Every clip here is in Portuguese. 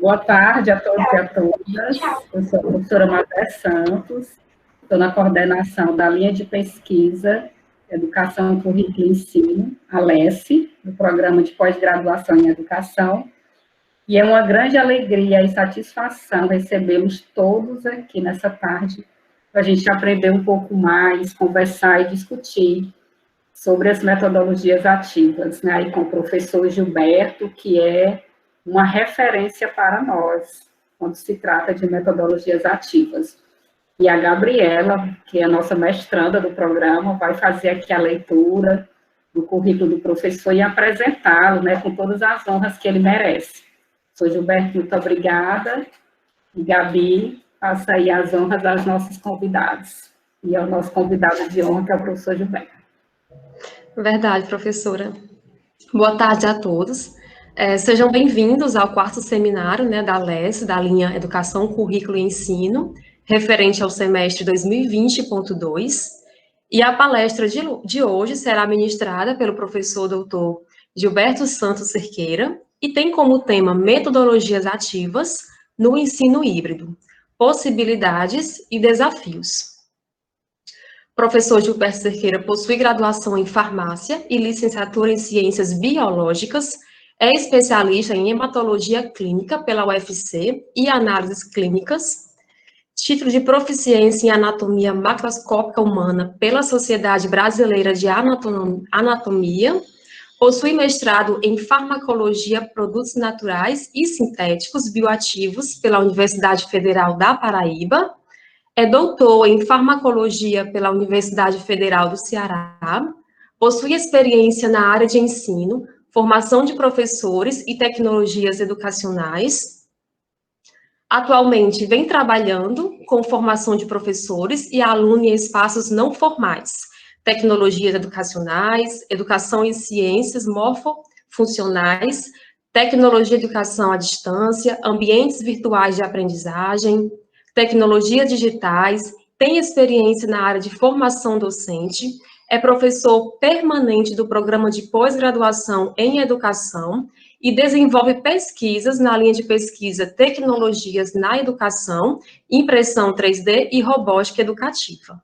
Boa tarde a todos e a todas. Eu sou a professora Mazé Santos, estou na coordenação da linha de pesquisa Educação, Currículo e Ensino, a LESE, do Programa de Pós-Graduação em Educação, e é uma grande alegria e satisfação recebê-los todos aqui nessa tarde, para a gente aprender um pouco mais, conversar e discutir sobre as metodologias ativas, né, e com o professor Gilberto, que é uma referência para nós, quando se trata de metodologias ativas. E a Gabriela, que é a nossa mestranda do programa, vai fazer aqui a leitura do currículo do professor e apresentá-lo, né, com todas as honras que ele merece. Sou Gilberto, muito obrigada. E Gabi, passa aí as honras aos nossos convidados. E ao nosso convidado de honra, que é o professor Gilberto. Verdade, professora. Boa tarde a todos. Sejam bem-vindos ao quarto seminário, né, da LESE, da linha Educação, Currículo e Ensino, referente ao semestre 2020.2. E a palestra de hoje será ministrada pelo professor doutor Gilberto Santos Cerqueira e tem como tema Metodologias Ativas no Ensino Híbrido, Possibilidades e Desafios. O professor Gilberto Cerqueira possui graduação em farmácia e licenciatura em ciências biológicas, é especialista em hematologia clínica pela UFC e análises clínicas, título de proficiência em anatomia macroscópica humana pela Sociedade Brasileira de Anatomia, possui mestrado em farmacologia, produtos naturais e sintéticos bioativos pela Universidade Federal da Paraíba, é doutor em farmacologia pela Universidade Federal do Ceará, possui experiência na área de ensino, formação de professores e tecnologias educacionais. Atualmente vem trabalhando com formação de professores e alunos em espaços não formais, tecnologias educacionais, educação em ciências morfofuncionais, tecnologia de educação à distância, ambientes virtuais de aprendizagem, tecnologias digitais, tem experiência na área de formação docente, é professor permanente do programa de pós-graduação em educação e desenvolve pesquisas na linha de pesquisa Tecnologias na Educação, Impressão 3D e Robótica Educativa.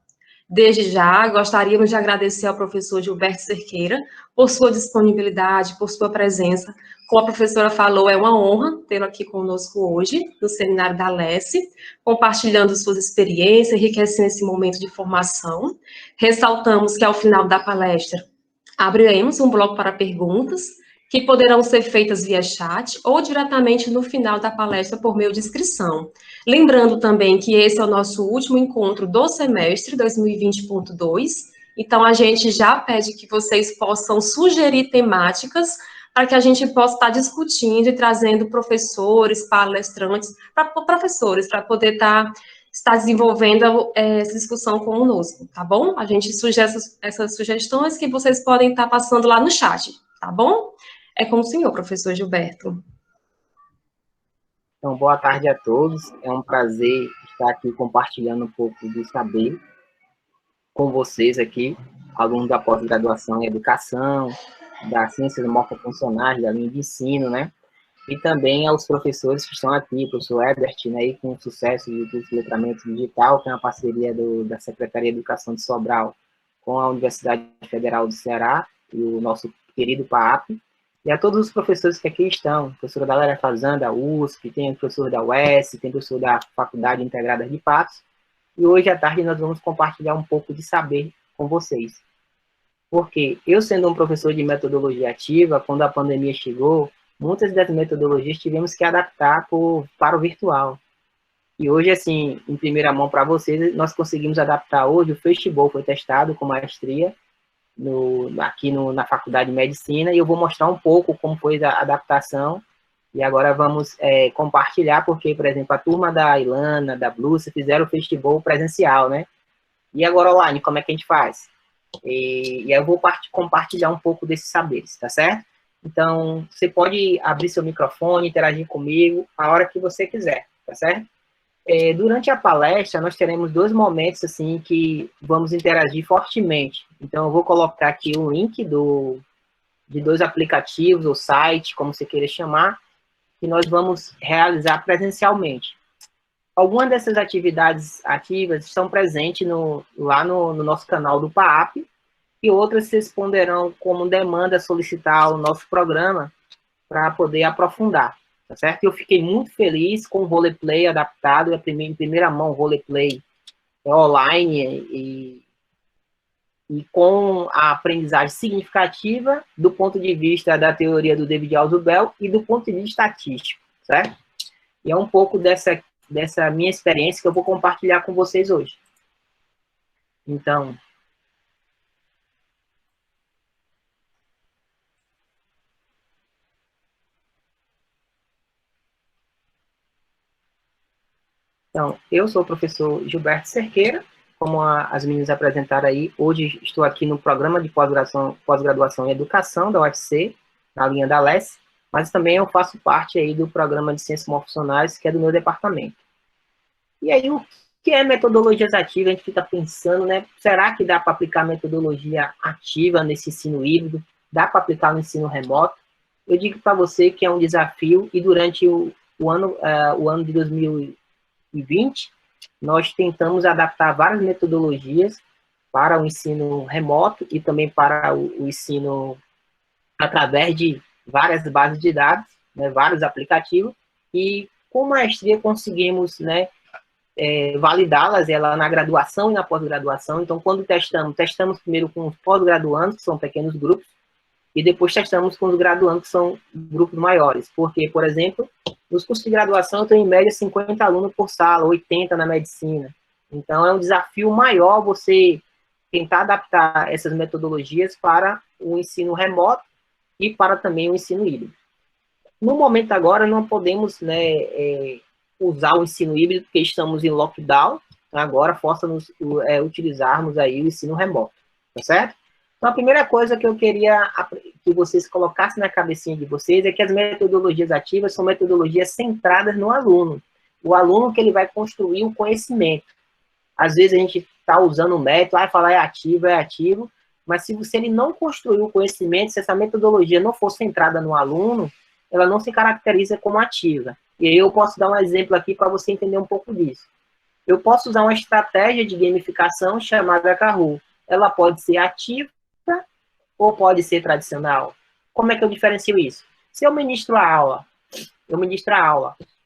Desde já, gostaríamos de agradecer ao professor Gilberto Cerqueira por sua disponibilidade, por sua presença. Como a professora falou, é uma honra tê-lo aqui conosco hoje, no seminário da LESE, compartilhando suas experiências, enriquecendo esse momento de formação. Ressaltamos que, ao final da palestra, abriremos um bloco para perguntas, que poderão ser feitas via chat ou diretamente no final da palestra por meio de inscrição. Lembrando também que esse é o nosso último encontro do semestre 2020.2, então a gente já pede que vocês possam sugerir temáticas para que a gente possa estar discutindo e trazendo professores, palestrantes, para poder estar desenvolvendo essa discussão conosco, tá bom? A gente sugere essas sugestões que vocês podem estar passando lá no chat, tá bom? É com o senhor, professor Gilberto. Então, boa tarde a todos. É um prazer estar aqui compartilhando um pouco do saber com vocês aqui, alunos da pós-graduação em educação, das ciências morfofuncionais, da linha de ensino, né? E também aos professores que estão aqui, o professor Herbert, né, aí com o sucesso do curso de letramento digital, que é uma parceria da Secretaria de Educação de Sobral com a Universidade Federal do Ceará e o nosso querido PAAP. E a todos os professores que aqui estão, professor da Lélia Fazan, da USP, tem o professor da UES, tem o professor da Faculdade Integrada de Patos, e hoje à tarde nós vamos compartilhar um pouco de saber com vocês. Porque eu, sendo um professor de metodologia ativa, quando a pandemia chegou, muitas das metodologias tivemos que adaptar para o virtual. E hoje, assim, em primeira mão para vocês, nós conseguimos adaptar hoje, o Festival foi testado com maestria, aqui na Faculdade de Medicina, e eu vou mostrar um pouco como foi a adaptação, e agora vamos compartilhar, porque, por exemplo, a turma da Ilana, da Blúcia, fizeram o festival presencial, né? E agora online, como é que a gente faz? E aí eu vou compartilhar um pouco desses saberes, tá certo? Então, você pode abrir seu microfone, interagir comigo a hora que você quiser, tá certo? Durante a palestra, nós teremos dois momentos, assim, que vamos interagir fortemente. Então, eu vou colocar aqui o link de dois aplicativos, ou site, como você queira chamar, que nós vamos realizar presencialmente. Algumas dessas atividades ativas estão presentes lá no nosso canal do PAAP, e outras se responderão como demanda solicitar o nosso programa para poder aprofundar, tá certo? Eu fiquei muito feliz com o roleplay adaptado, em primeira mão o roleplay online e com a aprendizagem significativa do ponto de vista da teoria do David Ausubel e do ponto de vista estatístico, certo? E é um pouco dessa minha experiência que eu vou compartilhar com vocês hoje. Então, eu sou o professor Gilberto Cerqueira, como as meninas apresentaram aí. Hoje estou aqui no programa de pós-graduação em educação da UFC, na linha da LES, mas também eu faço parte aí do programa de ciências morfofuncionais, que é do meu departamento. E aí, o que é metodologias ativas? A gente fica pensando, né? Será que dá para aplicar metodologia ativa nesse ensino híbrido? Dá para aplicar no ensino remoto? Eu digo para você que é um desafio, e durante o ano de 2020, nós tentamos adaptar várias metodologias para o ensino remoto e também para o ensino através de várias bases de dados, né, vários aplicativos, e com maestria conseguimos, né, validá-las ela na graduação e na pós-graduação. Então, quando testamos primeiro com os pós-graduandos, que são pequenos grupos, e depois testamos com os graduandos, que são grupos maiores. Porque, por exemplo, nos cursos de graduação eu tenho em média 50 alunos por sala, 80 na medicina. Então, é um desafio maior você tentar adaptar essas metodologias para o ensino remoto e para também o ensino híbrido. No momento agora, não podemos, né, usar o ensino híbrido, porque estamos em lockdown, agora força-nos utilizarmos aí o ensino remoto, tá certo? Então, a primeira coisa que eu queria que vocês colocassem na cabecinha de vocês é que as metodologias ativas são metodologias centradas no aluno. O aluno que ele vai construir o conhecimento. Às vezes a gente está usando o método, falar é ativo, mas se ele não construir o conhecimento, se essa metodologia não for centrada no aluno, ela não se caracteriza como ativa. E aí eu posso dar um exemplo aqui para você entender um pouco disso. Eu posso usar uma estratégia de gamificação chamada Kahoot. Ela pode ser ativa ou pode ser tradicional. Como é que eu diferencio isso? Se eu ministro a aula,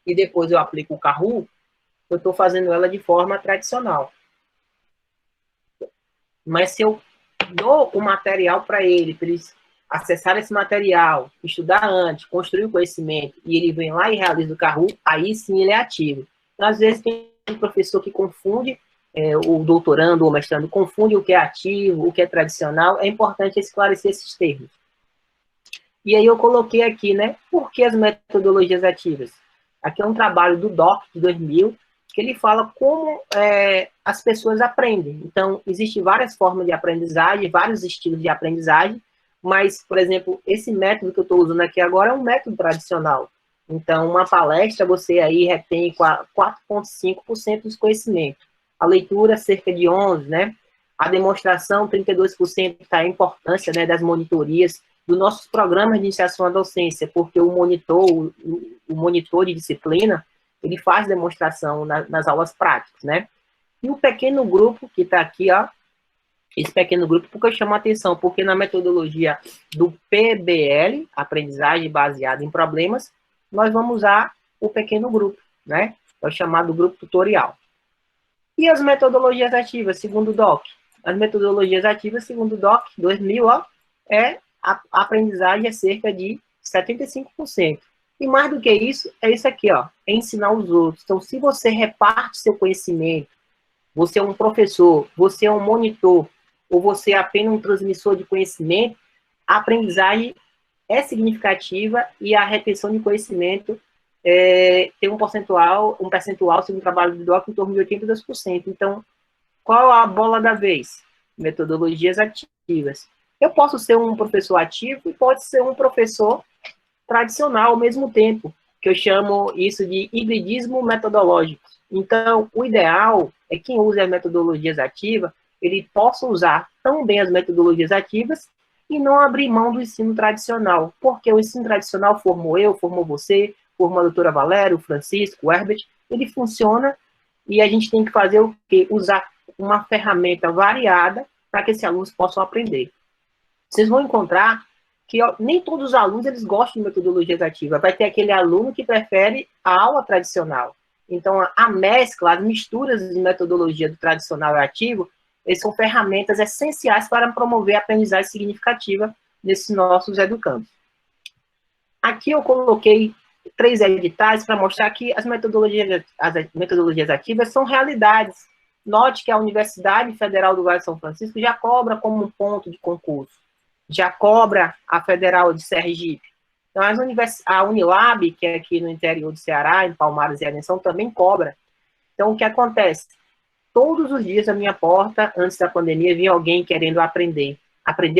e depois eu aplico o Kahoot, eu estou fazendo ela de forma tradicional. Mas se eu dou o material para eles acessar esse material, estudar antes, construir o conhecimento, e ele vem lá e realiza o Kahoot, aí sim ele é ativo. Então, às vezes tem um professor que confunde, o doutorando ou mestrando, confunde o que é ativo, o que é tradicional. É importante esclarecer esses termos. E aí eu coloquei aqui, né, por que as metodologias ativas? Aqui é um trabalho do DOC, de 2000, que ele fala como as pessoas aprendem. Então, existem várias formas de aprendizagem, vários estilos de aprendizagem, mas, por exemplo, esse método que eu estou usando aqui agora é um método tradicional. Então, uma palestra, você aí retém 4,5% dos conhecimentos. A leitura, cerca de 11%, né? A demonstração, 32%, está a importância, né, das monitorias, dos nossos programas de iniciação à docência, porque o monitor de disciplina, ele faz demonstração nas aulas práticas, né? E o pequeno grupo, que está aqui, ó, esse pequeno grupo, porque eu chamo a atenção, porque na metodologia do PBL, aprendizagem baseada em problemas, nós vamos usar o pequeno grupo, né? É o chamado grupo tutorial. E as metodologias ativas, segundo o DOC? As metodologias ativas, segundo o DOC, 2000, ó, a aprendizagem é cerca de 75%. E mais do que isso, é isso aqui, ó, é ensinar os outros. Então, se você reparte seu conhecimento, você é um professor, você é um monitor, ou você é apenas um transmissor de conhecimento, a aprendizagem é significativa e a retenção de conhecimento tem um percentual, segundo o trabalho do DOC, em torno de 82%. Então, qual a bola da vez? Metodologias ativas. Eu posso ser um professor ativo e pode ser um professor tradicional ao mesmo tempo, que eu chamo isso de hibridismo metodológico. Então, o ideal é que quem usa as metodologias ativas, ele possa usar tão bem as metodologias ativas e não abrir mão do ensino tradicional, porque o ensino tradicional formou eu, formou você, como a doutora Valéria, o Francisco, o Herbert, ele funciona e a gente tem que fazer o quê? Usar uma ferramenta variada para que esses alunos possam aprender. Vocês vão encontrar que nem todos os alunos eles gostam de metodologias ativas. Vai ter aquele aluno que prefere a aula tradicional. Então, a mescla, as misturas de metodologia do tradicional e ativo, eles são ferramentas essenciais para promover a aprendizagem significativa desses nossos educandos. Aqui eu coloquei 3 editais para mostrar que as metodologias ativas são realidades. Note que a Universidade Federal do Vale de São Francisco já cobra como um ponto de concurso, já cobra a Federal de Sergipe. Então, a Unilab, que é aqui no interior do Ceará, em Palmares e Adenção, também cobra. Então, o que acontece? Todos os dias, à minha porta, antes da pandemia, vinha alguém querendo aprender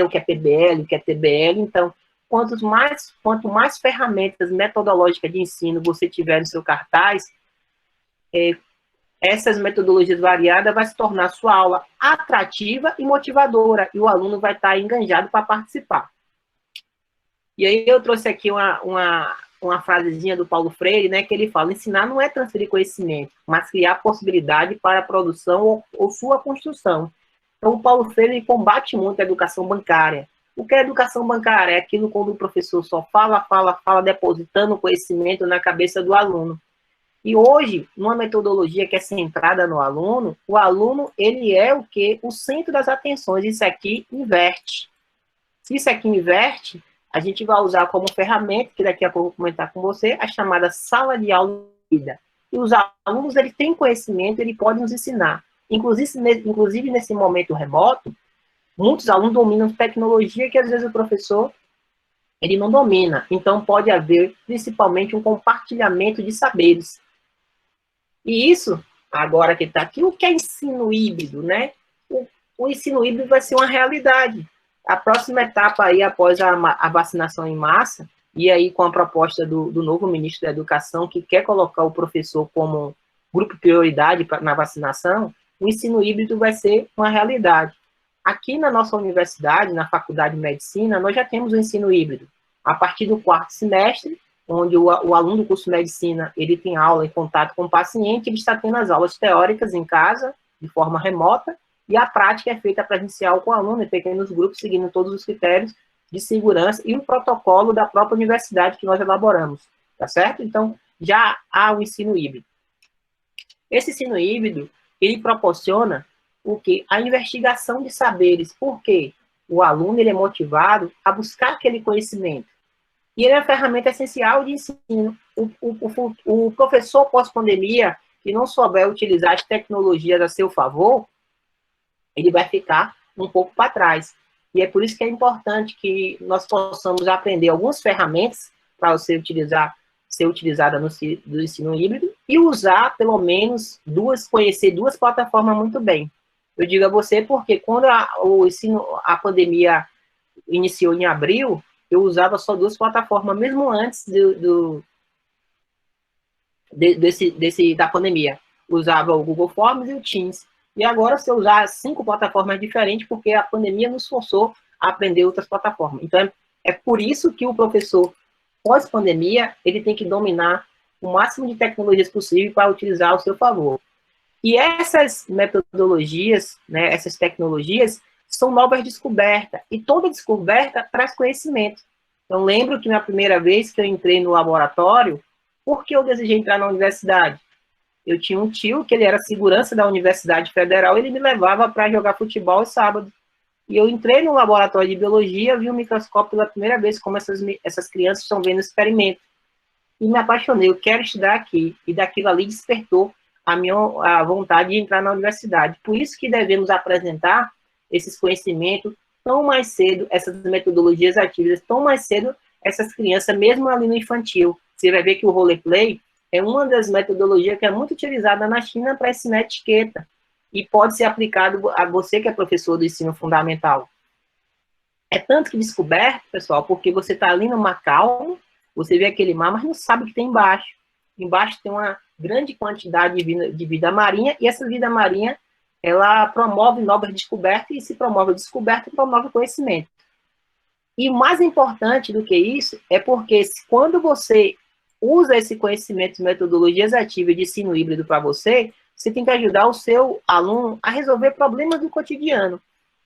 o que é PBL, o que é TBL. Então, quanto mais ferramentas metodológicas de ensino você tiver no seu cartaz, essas metodologias variadas vai se tornar a sua aula atrativa e motivadora, e o aluno vai estar enganjado para participar. E aí eu trouxe aqui uma frasezinha do Paulo Freire, né, que ele fala: ensinar não é transferir conhecimento, mas criar possibilidade para a produção ou sua construção. Então, o Paulo Freire combate muito a educação bancária. O que é educação bancária? É aquilo quando o professor só fala, depositando conhecimento na cabeça do aluno. E hoje, numa metodologia que é centrada no aluno, o aluno, ele é o quê? O centro das atenções. Isso aqui inverte. Se isso aqui inverte, a gente vai usar como ferramenta, que daqui a pouco eu vou comentar com você, a chamada sala de aula de vida. E os alunos, eles têm conhecimento, eles podem nos ensinar. Inclusive, nesse momento remoto, muitos alunos dominam tecnologia que, às vezes, o professor ele não domina. Então, pode haver, principalmente, um compartilhamento de saberes. E isso, agora que está aqui, o que é ensino híbrido, né? O ensino híbrido vai ser uma realidade. A próxima etapa aí, após a vacinação em massa, e aí com a proposta do novo ministro da Educação, que quer colocar o professor como grupo prioridade na vacinação, o ensino híbrido vai ser uma realidade. Aqui na nossa universidade, na Faculdade de Medicina, nós já temos o ensino híbrido. A partir do 4º semestre, onde o aluno do curso de Medicina, ele tem aula em contato com o paciente, ele está tendo as aulas teóricas em casa, de forma remota, e a prática é feita presencial com o aluno, em pequenos grupos, seguindo todos os critérios de segurança e o protocolo da própria universidade que nós elaboramos, tá certo? Então, já há o ensino híbrido. Esse ensino híbrido, ele proporciona o quê? A investigação de saberes, porque o aluno ele é motivado a buscar aquele conhecimento. E ele é uma ferramenta essencial de ensino. O professor pós-pandemia, que não souber utilizar as tecnologias a seu favor, ele vai ficar um pouco para trás. E é por isso que é importante que nós possamos aprender algumas ferramentas para ser utilizada no ensino híbrido e usar, pelo menos, conhecer 2 plataformas muito bem. Eu digo a você porque quando a pandemia iniciou em abril, eu usava só 2 plataformas, mesmo antes da pandemia. Usava o Google Forms e o Teams. E agora, se eu usar 5 plataformas diferentes, porque a pandemia nos forçou a aprender outras plataformas. Então, é por isso que o professor, pós-pandemia, ele tem que dominar o máximo de tecnologias possível para utilizar ao seu favor. E essas metodologias, né, essas tecnologias, são novas descobertas. E toda descoberta traz conhecimento. Então, lembro que na primeira vez que eu entrei no laboratório, por que eu desejei entrar na universidade? Eu tinha um tio que ele era segurança da Universidade Federal, ele me levava para jogar futebol aos sábados. E eu entrei no laboratório de biologia, vi o microscópio pela primeira vez, como essas crianças estão vendo o experimento. E me apaixonei, eu quero estudar aqui. E daquilo ali despertou a vontade de entrar na universidade. Por isso que devemos apresentar esses conhecimentos tão mais cedo, essas metodologias ativas, tão mais cedo, essas crianças, mesmo ali no infantil. Você vai ver que o roleplay é uma das metodologias que é muito utilizada na China para ensinar etiqueta. E pode ser aplicado a você que é professor do ensino fundamental. É tanto que descoberto, pessoal, porque você está ali no mar calmo, você vê aquele mar, mas não sabe o que tem embaixo. Embaixo tem uma grande quantidade de vida marinha, e essa vida marinha, ela promove novas descobertas, e se promove a descoberta, promove o conhecimento. E o mais importante do que isso, é porque quando você usa esse conhecimento de metodologias ativas de ensino híbrido para você, você tem que ajudar o seu aluno a resolver problemas do cotidiano.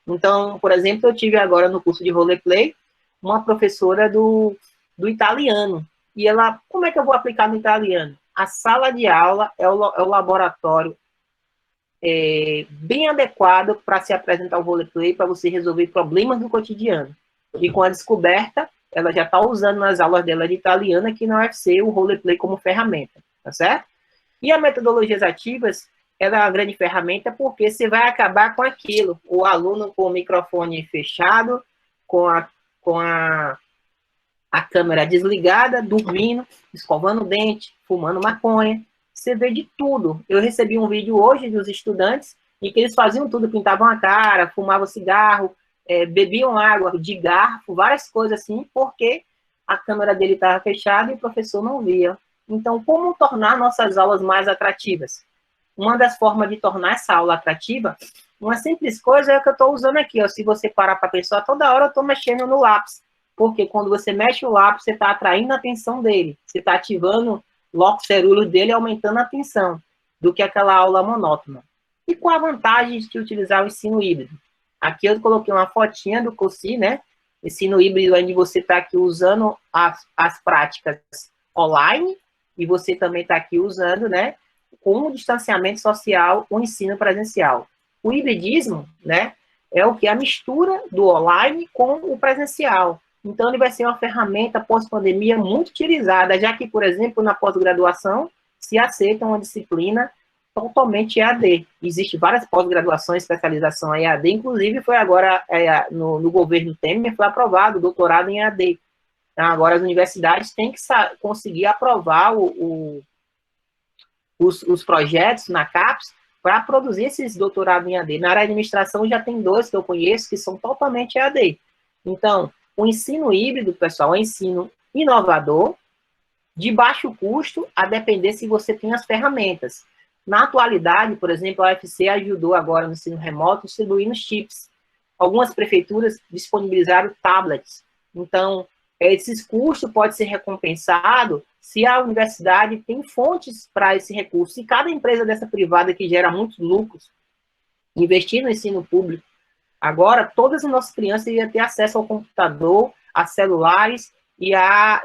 Então, por exemplo, eu tive agora no curso de roleplay uma professora do italiano. E ela, como é que eu vou aplicar no italiano? A sala de aula é o laboratório bem adequado para se apresentar o roleplay, para você resolver problemas do cotidiano. E com a descoberta, ela já está usando nas aulas dela de italiano aqui na UFC o roleplay como ferramenta, tá certo? E as metodologias ativas, ela é uma grande ferramenta porque você vai acabar com aquilo. O aluno com o microfone fechado, com a câmera desligada, dormindo, escovando o dente, fumando maconha. Você vê de tudo. Eu recebi um vídeo hoje dos estudantes em que eles faziam tudo, pintavam a cara, fumavam cigarro, bebiam água de garfo, várias coisas assim, porque a câmera dele estava fechada e o professor não via. Então, como tornar nossas aulas mais atrativas? Uma das formas de tornar essa aula atrativa, uma simples coisa é a que eu estou usando aqui. Ó. Se você parar para pensar, toda hora eu estou mexendo no lápis. Porque quando você mexe o lápis, você está atraindo a atenção dele. Você está ativando o locus cerúleo dele, aumentando a atenção do que aquela aula monótona. E qual a vantagem de utilizar o ensino híbrido? Aqui eu coloquei uma fotinha do COSI, né? Ensino híbrido, onde você está aqui usando as práticas online e você também está aqui usando, né, com o distanciamento social, o ensino presencial. O hibridismo, né, é o que? A mistura do online com o presencial. Então, ele vai ser uma ferramenta pós-pandemia muito utilizada, já que, por exemplo, na pós-graduação, se aceita uma disciplina totalmente EAD. Existem várias pós-graduações, especialização em EAD, inclusive foi agora, no governo Temer, foi aprovado o doutorado em EAD. Então, agora as universidades têm que conseguir aprovar os projetos na CAPES para produzir esses doutorados em EAD. Na área de administração já tem 2 que eu conheço que são totalmente EAD. Então, o ensino híbrido, pessoal, é um ensino inovador, de baixo custo, a depender se você tem as ferramentas. Na atualidade, por exemplo, a UFC ajudou agora no ensino remoto distribuindo chips. Algumas prefeituras disponibilizaram tablets. Então, esses custos podem ser recompensados se a universidade tem fontes para esse recurso. Se cada empresa dessa privada que gera muitos lucros investir no ensino público, agora todas as nossas crianças iriam ter acesso ao computador, a celulares e a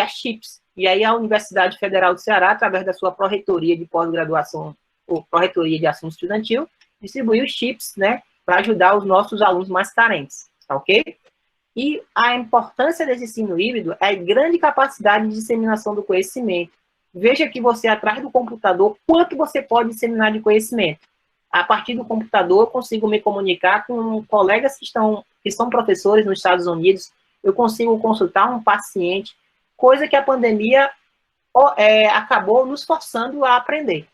chips. E aí a Universidade Federal do Ceará, através da sua pró-reitoria de pós-graduação, ou pró-reitoria de assunto estudantil, distribuiu chips, né, para ajudar os nossos alunos mais carentes, tá ok? E a importância desse ensino híbrido é a grande capacidade de disseminação do conhecimento. Veja que você, atrás do computador, quanto você pode disseminar de conhecimento. A partir do computador, eu consigo me comunicar com colegas que são professores nos Estados Unidos, eu consigo consultar um paciente, coisa que a pandemia acabou nos forçando a aprender.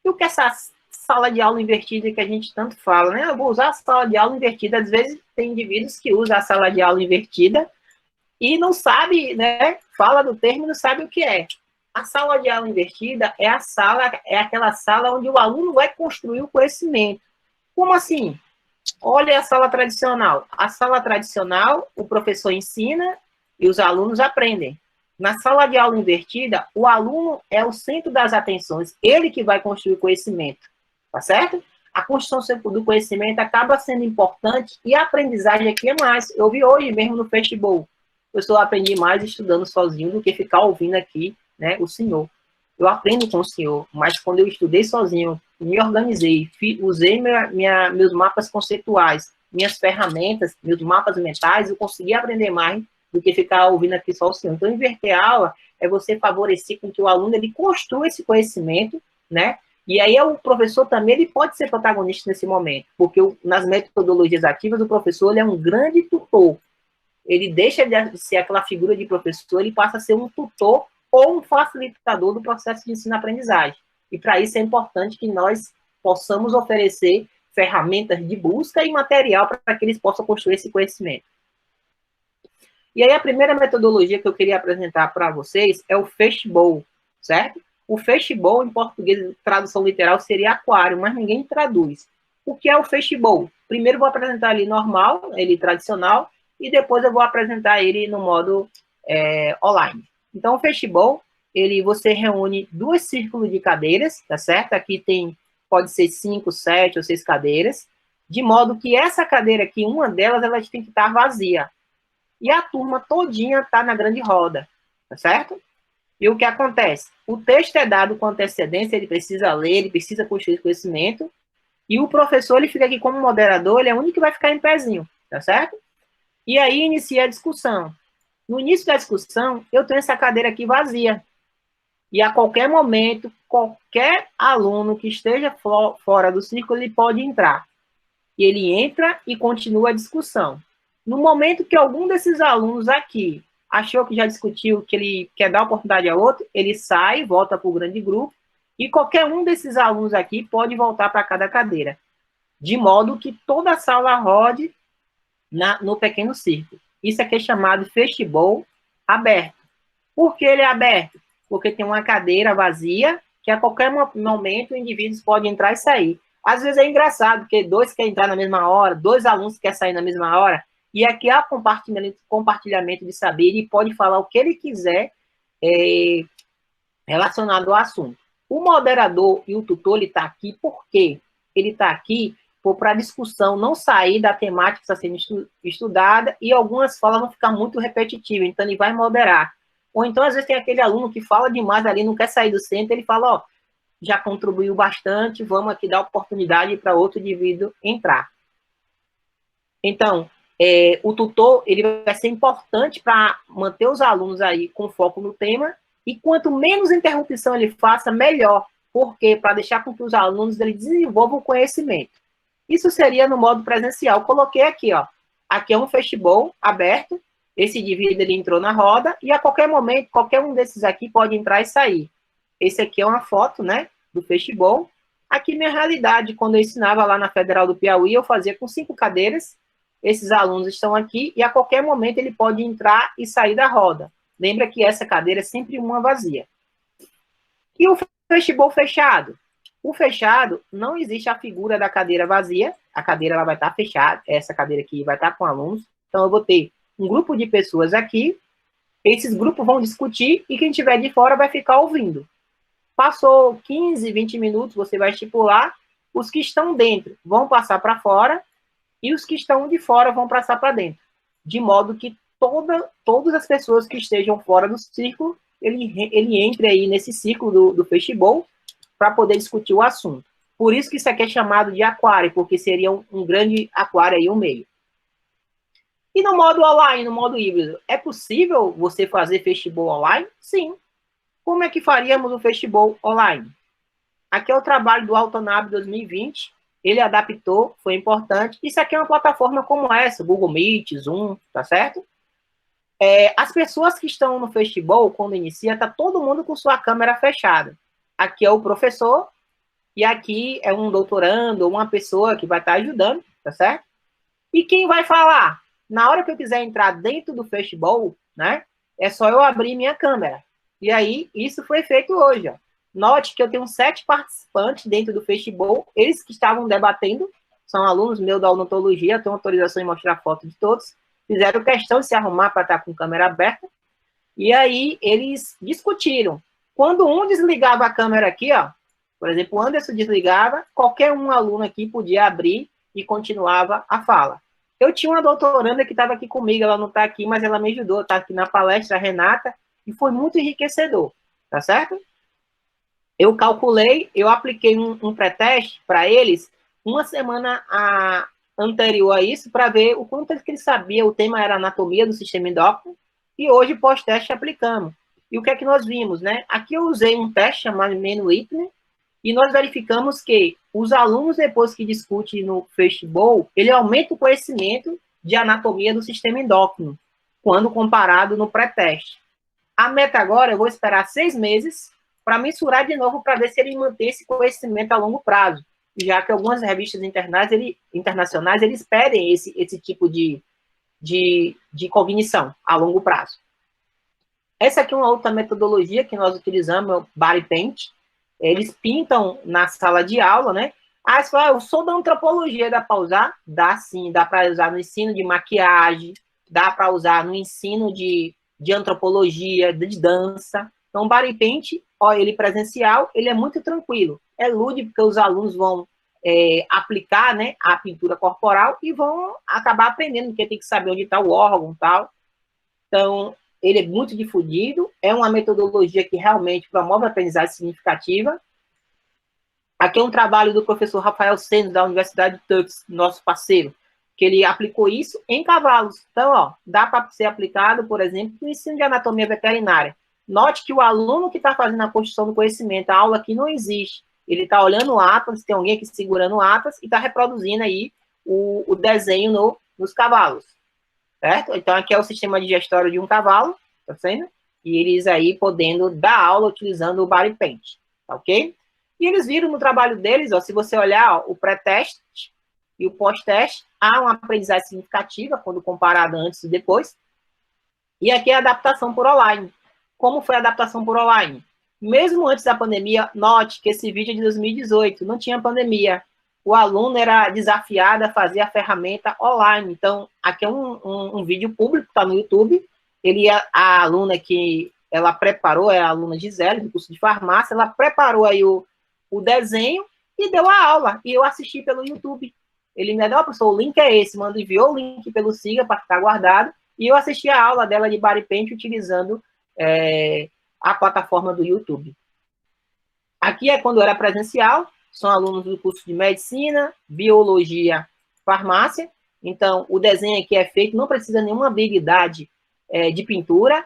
E o que essa sala de aula invertida que a gente tanto fala, né? Eu vou usar a sala de aula invertida. Às vezes tem indivíduos que usam a sala de aula invertida e não sabe, né? Fala do termo e não sabe o que é. A sala de aula invertida é aquela sala onde o aluno vai construir o conhecimento. Como assim? Olha a sala tradicional. A sala tradicional, o professor ensina e os alunos aprendem. Na sala de aula invertida, o aluno é o centro das atenções, ele que vai construir o conhecimento, tá certo? A construção do conhecimento acaba sendo importante e a aprendizagem aqui é mais. Eu vi hoje mesmo no festival, eu aprendi mais estudando sozinho do que ficar ouvindo aqui, né, o senhor. Eu aprendo com o senhor, mas quando eu estudei sozinho, me organizei, usei meus mapas conceituais, minhas ferramentas, meus mapas mentais, eu consegui aprender mais do que ficar ouvindo aqui só o senhor. Então, inverter a aula é você favorecer com que o aluno ele construa esse conhecimento, né? E aí o professor também ele pode ser protagonista nesse momento, porque nas metodologias ativas o professor ele é um grande tutor. Ele deixa de ser aquela figura de professor, ele passa a ser um tutor ou um facilitador do processo de ensino-aprendizagem. E para isso é importante que nós possamos oferecer ferramentas de busca e material para que eles possam construir esse conhecimento. E aí a primeira metodologia que eu queria apresentar para vocês é o fishbowl, certo? O fishbowl, em português, tradução literal, seria aquário, mas ninguém traduz. O que é o fishbowl? Primeiro eu vou apresentar ele normal, ele tradicional, e depois eu vou apresentar ele no modo online. Então, o fishbowl, você reúne 2 círculos de cadeiras, tá certo? Aqui pode ser 5, 7 ou 6 cadeiras, de modo que essa cadeira aqui, uma delas, ela tem que estar vazia. E a turma todinha está na grande roda, tá certo? E o que acontece? O texto é dado com antecedência, ele precisa ler, ele precisa construir conhecimento, e o professor, ele fica aqui como moderador, ele é o único que vai ficar em pezinho, tá certo? E aí inicia a discussão. No início da discussão, eu tenho essa cadeira aqui vazia. E a qualquer momento, qualquer aluno que esteja fora do círculo, ele pode entrar. E ele entra e continua a discussão. No momento que algum desses alunos aqui achou que já discutiu, que ele quer dar oportunidade a outro, ele sai, volta para o grande grupo, e qualquer um desses alunos aqui pode voltar para cada cadeira. De modo que toda a sala rode no pequeno círculo. Isso aqui é chamado fishbowl aberto. Por que ele é aberto? Porque tem uma cadeira vazia, que a qualquer momento o indivíduo pode entrar e sair. Às vezes é engraçado, porque 2 querem entrar na mesma hora, 2 alunos querem sair na mesma hora, e aqui há compartilhamento de saber, ele pode falar o que ele quiser relacionado ao assunto. O moderador e o tutor, ele está aqui por quê? Ele está aqui para a discussão não sair da temática que está sendo estudada e algumas falas não ficar muito repetitivas, então ele vai moderar. Ou então, às vezes, tem aquele aluno que fala demais ali, não quer sair do centro, ele fala, ó, já contribuiu bastante, vamos aqui dar oportunidade para outro indivíduo entrar. Então, o tutor, ele vai ser importante para manter os alunos aí com foco no tema, e quanto menos interrupção ele faça, melhor. Por quê? Para deixar com que os alunos ele desenvolvam o conhecimento. Isso seria no modo presencial. Coloquei aqui, ó. Aqui é um fishbowl aberto. Esse indivíduo ele entrou na roda e a qualquer momento, qualquer um desses aqui pode entrar e sair. Esse aqui é uma foto, né, do fishbowl. Aqui, minha realidade, quando eu ensinava lá na Federal do Piauí, eu fazia com 5 cadeiras. Esses alunos estão aqui e a qualquer momento ele pode entrar e sair da roda. Lembra que essa cadeira é sempre uma vazia. E o fishbowl fechado? O fechado, não existe a figura da cadeira vazia, a cadeira ela vai estar fechada, essa cadeira aqui vai estar com alunos, então eu vou ter um grupo de pessoas aqui, esses grupos vão discutir e quem estiver de fora vai ficar ouvindo. Passou 15, 20 minutos, você vai estipular, os que estão dentro vão passar para fora e os que estão de fora vão passar para dentro, de modo que todas as pessoas que estejam fora do círculo, ele entre aí nesse círculo do fishbowl, para poder discutir o assunto. Por isso que isso aqui é chamado de aquário, porque seria um grande aquário aí, um meio. E no modo online, no modo híbrido, é possível você fazer fishbowl online? Sim. Como é que faríamos o fishbowl online? Aqui é o trabalho do Altonab 2020, ele adaptou, foi importante. Isso aqui é uma plataforma como essa, Google Meet, Zoom, tá certo? As pessoas que estão no fishbowl, quando inicia, tá todo mundo com sua câmera fechada. Aqui é o professor, e aqui é um doutorando, uma pessoa que vai estar ajudando, tá certo? E quem vai falar? Na hora que eu quiser entrar dentro do fishbowl, né, é só eu abrir minha câmera. E aí, isso foi feito hoje, ó. Note que eu tenho 7 participantes dentro do fishbowl, eles que estavam debatendo, são alunos meus da odontologia, tenho autorização de mostrar foto de todos, fizeram questão de se arrumar para estar com câmera aberta, e aí eles discutiram. Quando um desligava a câmera aqui, ó, por exemplo, o Anderson desligava, qualquer um aluno aqui podia abrir e continuava a fala. Eu tinha uma doutoranda que estava aqui comigo, ela não está aqui, mas ela me ajudou, está aqui na palestra, a Renata, e foi muito enriquecedor, tá certo? Eu calculei, eu apliquei um pré-teste para eles, uma semana anterior a isso, para ver o quanto que eles sabiam, o tema era anatomia do sistema endócrino, e hoje, pós-teste, aplicamos. E o que é que nós vimos, né? Aqui eu usei um teste chamado Mann-Whitney, e nós verificamos que os alunos, depois que discutem no fishbowl, ele aumenta o conhecimento de anatomia do sistema endócrino, quando comparado no pré-teste. A meta agora, eu vou esperar 6 meses para mensurar de novo, para ver se ele mantém esse conhecimento a longo prazo, já que algumas revistas internacionais, eles pedem esse tipo de cognição a longo prazo. Essa aqui é uma outra metodologia que nós utilizamos, é o Body Paint. Eles pintam na sala de aula, né? Ah, você fala, eu sou da antropologia, dá para usar? Dá sim, dá para usar no ensino de maquiagem, dá para usar no ensino de de antropologia, de dança. Então, o body paint, ó, ele presencial, ele é muito tranquilo. É lúdico, porque os alunos vão aplicar, né, a pintura corporal e vão acabar aprendendo, porque tem que saber onde está o órgão e tal. Então, ele é muito difundido, é uma metodologia que realmente promove a aprendizagem significativa. Aqui é um trabalho do professor Rafael Seno, da Universidade de Tufts, nosso parceiro, que ele aplicou isso em cavalos. Então, ó, dá para ser aplicado, por exemplo, no ensino de anatomia veterinária. Note que o aluno que está fazendo a construção do conhecimento, a aula aqui não existe. Ele está olhando o atlas, tem alguém aqui segurando o atlas e está reproduzindo aí o desenho nos cavalos, certo? Então, aqui é o sistema de gestório de um cavalo, tá vendo? E eles aí podendo dar aula utilizando o body paint, tá ok? E eles viram no trabalho deles, ó, se você olhar ó, o pré-teste e o pós-teste, há uma aprendizagem significativa quando comparado antes e depois. E aqui é a adaptação por online. Como foi a adaptação por online? Mesmo antes da pandemia, note que esse vídeo é de 2018, não tinha pandemia. O aluno era desafiado a fazer a ferramenta online. Então, aqui é um vídeo público, está no YouTube. A aluna que ela preparou, é a aluna Gisele, do curso de farmácia, ela preparou aí o desenho e deu a aula. E eu assisti pelo YouTube. Ele me deu, professor, o link é esse, enviou o link pelo Siga para ficar guardado. E eu assisti a aula dela de body paint utilizando a plataforma do YouTube. Aqui é quando era presencial, são alunos do curso de medicina, biologia, farmácia. Então, o desenho aqui é feito, não precisa nenhuma habilidade de pintura,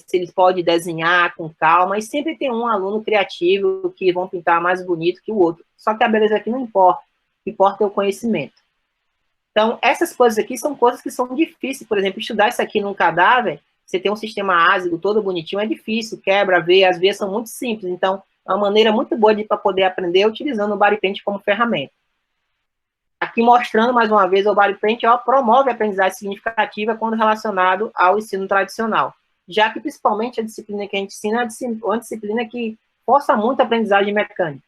se eles podem desenhar com calma, e sempre tem um aluno criativo que vão pintar mais bonito que o outro. Só que a beleza aqui não importa, o que importa é o conhecimento. Então, essas coisas aqui são coisas que são difíceis, por exemplo, estudar isso aqui num cadáver, você tem um sistema ácido todo bonitinho, é difícil, quebra, as veias são muito simples, então, é uma maneira muito boa para poder aprender utilizando o body paint como ferramenta. Aqui mostrando, mais uma vez, o body paint promove a aprendizagem significativa quando relacionado ao ensino tradicional, já que, principalmente, a disciplina que a gente ensina é uma disciplina que força muito a aprendizagem mecânica.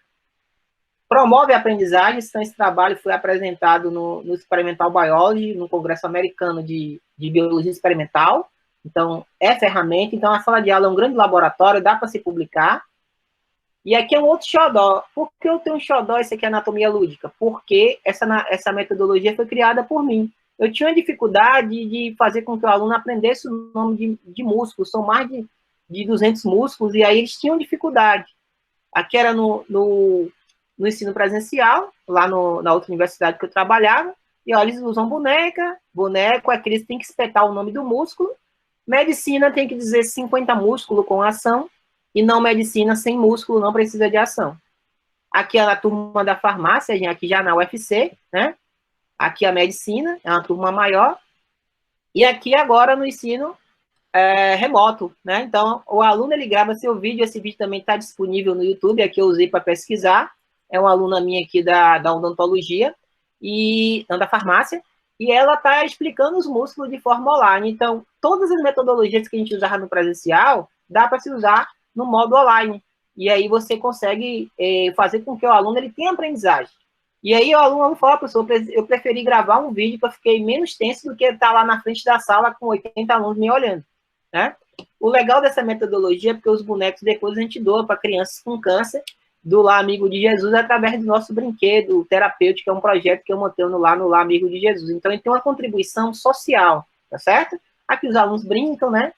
Promove a aprendizagem, então esse trabalho foi apresentado no Experimental Biology, no Congresso Americano de Biologia Experimental. Então, é ferramenta. Então, a sala de aula é um grande laboratório, dá para se publicar. E aqui é um outro xodó. Por que eu tenho um xodó, esse aqui é anatomia lúdica? Porque essa metodologia foi criada por mim. Eu tinha dificuldade de fazer com que o aluno aprendesse o nome de músculos. São mais de 200 músculos, e aí eles tinham dificuldade. Aqui era no ensino presencial, lá na outra universidade que eu trabalhava, e olha, eles usam boneco é que eles têm que espetar o nome do músculo. Medicina tem que dizer 50 músculos com ação, e não medicina sem músculo, não precisa de ação. Aqui é a turma da farmácia, aqui já na UFC, né? Aqui a medicina, é uma turma maior. E aqui agora no ensino remoto, né? Então, o aluno, ele grava seu vídeo, esse vídeo também está disponível no YouTube, aqui eu usei para pesquisar. É uma aluna minha aqui da odontologia, da farmácia, e ela está explicando os músculos de forma online. Então, todas as metodologias que a gente usava no presencial, dá para se usar no modo online. E aí você consegue fazer com que o aluno ele tenha aprendizagem. E aí o aluno fala, professor, eu preferi gravar um vídeo que eu fiquei menos tenso do que estar lá na frente da sala com 80 alunos me olhando, né? O legal dessa metodologia é porque os bonecos depois a gente doa para crianças com câncer, do Lar Amigo de Jesus, através do nosso brinquedo terapêutico, que é um projeto que eu montei no Lar Amigo de Jesus. Então, ele tem uma contribuição social, tá certo? Aqui os alunos brincam, né?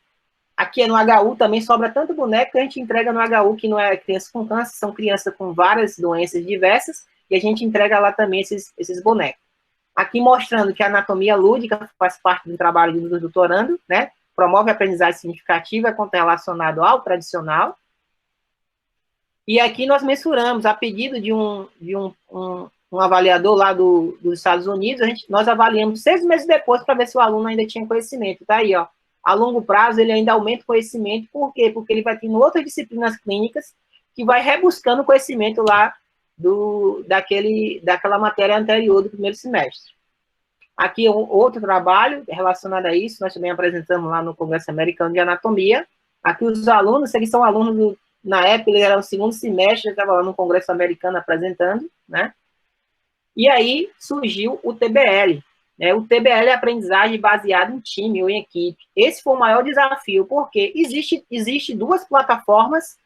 Aqui é no HU, também sobra tanto boneco que a gente entrega no HU, que não é criança com câncer, são crianças com várias doenças diversas, e a gente entrega lá também esses bonecos. Aqui mostrando que a anatomia lúdica faz parte do trabalho do doutorando, né? Promove a aprendizagem significativa quanto é relacionado ao tradicional. E aqui nós mensuramos, a pedido de um avaliador lá dos Estados Unidos, nós avaliamos 6 meses depois para ver se o aluno ainda tinha conhecimento. Tá aí, ó. A longo prazo, ele ainda aumenta o conhecimento. Por quê? Porque ele vai tendo outras disciplinas clínicas que vai rebuscando o conhecimento lá daquela matéria anterior do primeiro semestre. Aqui outro trabalho relacionado a isso, nós também apresentamos lá no Congresso Americano de Anatomia. Aqui os alunos, eles são alunos na época, ele era o segundo semestre, eu estava lá no Congresso Americano apresentando, né? E aí surgiu o TBL. né? O TBL é aprendizagem baseada em time ou em equipe. Esse foi o maior desafio, porque existe duas plataformas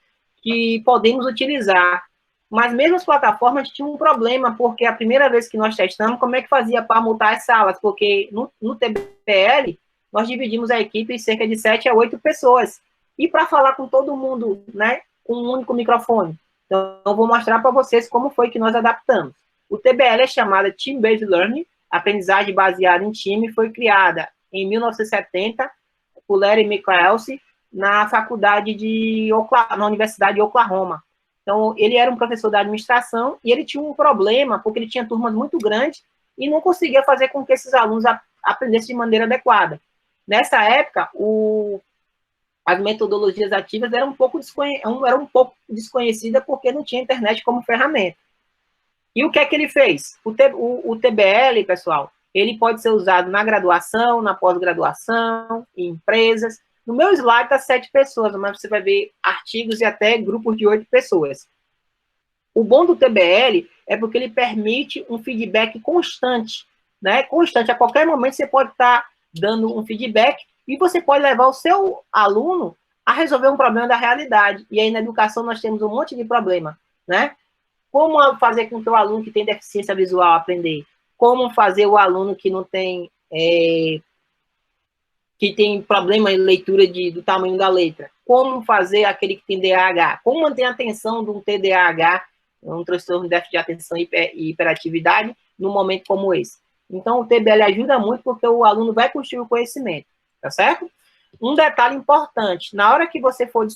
que podemos utilizar, mas mesmo as plataformas tinham um problema, porque a primeira vez que nós testamos, como é que fazia para multar as salas? Porque no TBL, nós dividimos a equipe em cerca de 7 a 8 pessoas. E para falar com todo mundo, né, com um único microfone. Então, eu vou mostrar para vocês como foi que nós adaptamos. O TBL é chamada Team Based Learning, aprendizagem baseada em time, foi criada em 1970 por Larry McElsey na faculdade na Universidade de Oklahoma. Então, ele era um professor da administração e ele tinha um problema, porque ele tinha turmas muito grandes e não conseguia fazer com que esses alunos aprendessem de maneira adequada. Nessa época, as metodologias ativas eram um pouco desconhecidas porque não tinha internet como ferramenta. E o que é que ele fez? O TBL, pessoal, ele pode ser usado na graduação, na pós-graduação, em empresas. No meu slide está 7 pessoas, mas você vai ver artigos e até grupos de 8 pessoas. O bom do TBL é porque ele permite um feedback constante, né? Constante. A qualquer momento você pode estar dando um feedback e você pode levar o seu aluno a resolver um problema da realidade. E aí, na educação, nós temos um monte de problema, né? Como fazer com que o aluno que tem deficiência visual aprender? Como fazer o aluno que não tem... que tem problema em leitura do tamanho da letra? Como fazer aquele que tem DAH? Como manter a atenção de um TDAH, um transtorno de déficit de atenção e hiperatividade, num momento como esse? Então, o TBL ajuda muito porque o aluno vai construir o conhecimento, tá certo? Um detalhe importante, na hora que você for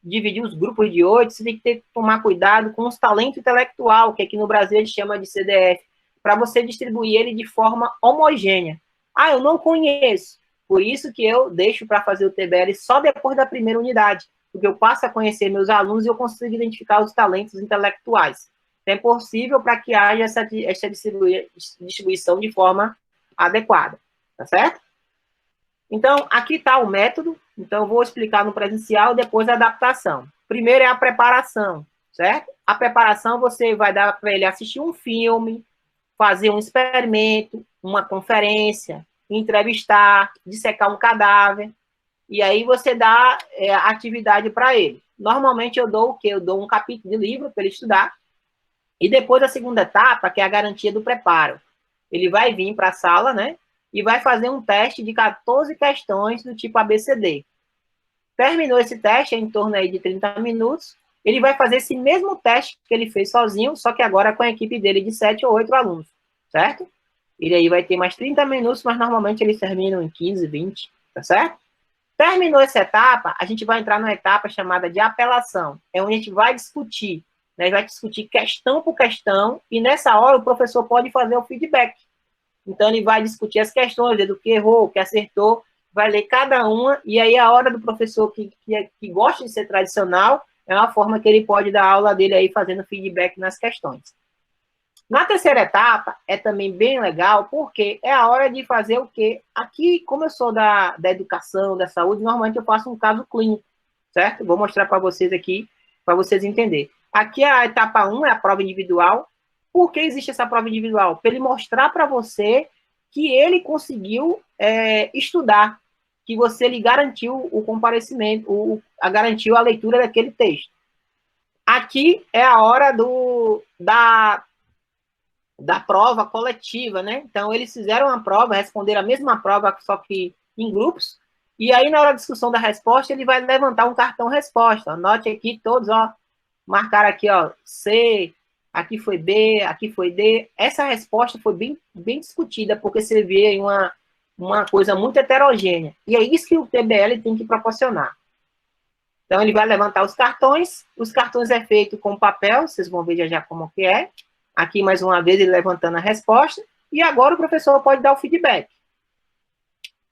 dividir os grupos de 8, você tem que tomar cuidado com os talentos intelectual, que aqui no Brasil a gente chama de CDF, para você distribuir ele de forma homogênea. Ah, eu não conheço. Por isso que eu deixo para fazer o TBL só depois da primeira unidade, porque eu passo a conhecer meus alunos e eu consigo identificar os talentos intelectuais. É possível para que haja essa distribuição de forma adequada, tá certo? Então, aqui está o método. Então, eu vou explicar no presencial e depois a adaptação. Primeiro é a preparação, certo? A preparação você vai dar para ele assistir um filme, fazer um experimento, uma conferência, entrevistar, dissecar um cadáver, e aí você dá a atividade para ele. Normalmente eu dou o quê? Eu dou um capítulo de livro para ele estudar, e depois a segunda etapa, que é a garantia do preparo. Ele vai vir para a sala, né? E vai fazer um teste de 14 questões do tipo ABCD. Terminou esse teste, em torno aí de 30 minutos, ele vai fazer esse mesmo teste que ele fez sozinho, só que agora com a equipe dele de 7 ou 8 alunos, certo? Ele aí vai ter mais 30 minutos, mas normalmente eles terminam em 15, 20, tá certo? Terminou essa etapa, a gente vai entrar numa etapa chamada de apelação, é onde a gente vai discutir, né? Vai discutir questão por questão, e nessa hora o professor pode fazer o feedback. Então, ele vai discutir as questões, do que errou, o que acertou, vai ler cada uma, e aí a hora do professor que gosta de ser tradicional, é uma forma que ele pode dar aula dele aí, fazendo feedback nas questões. Na terceira etapa, é também bem legal, porque é a hora de fazer o quê? Aqui, como eu sou da educação, da saúde, normalmente eu faço um caso clínico, certo? Vou mostrar para vocês aqui, para vocês entenderem. Aqui a etapa 1 é a prova individual. Por que existe essa prova individual? Para ele mostrar para você que ele conseguiu estudar, que você lhe garantiu o comparecimento, garantiu a leitura daquele texto. Aqui é a hora da prova coletiva, né? Então, eles fizeram a prova, responderam a mesma prova, só que em grupos, e aí, na hora da discussão da resposta, ele vai levantar um cartão resposta. Anote aqui todos, ó, marcar aqui, ó, C, aqui foi B, aqui foi D. Essa resposta foi bem, bem discutida, porque você vê uma coisa muito heterogênea. E é isso que o TBL tem que proporcionar. Então, ele vai levantar os cartões é feito com papel, vocês vão ver já como que é. Aqui, mais uma vez, ele levantando a resposta, e agora o professor pode dar o feedback.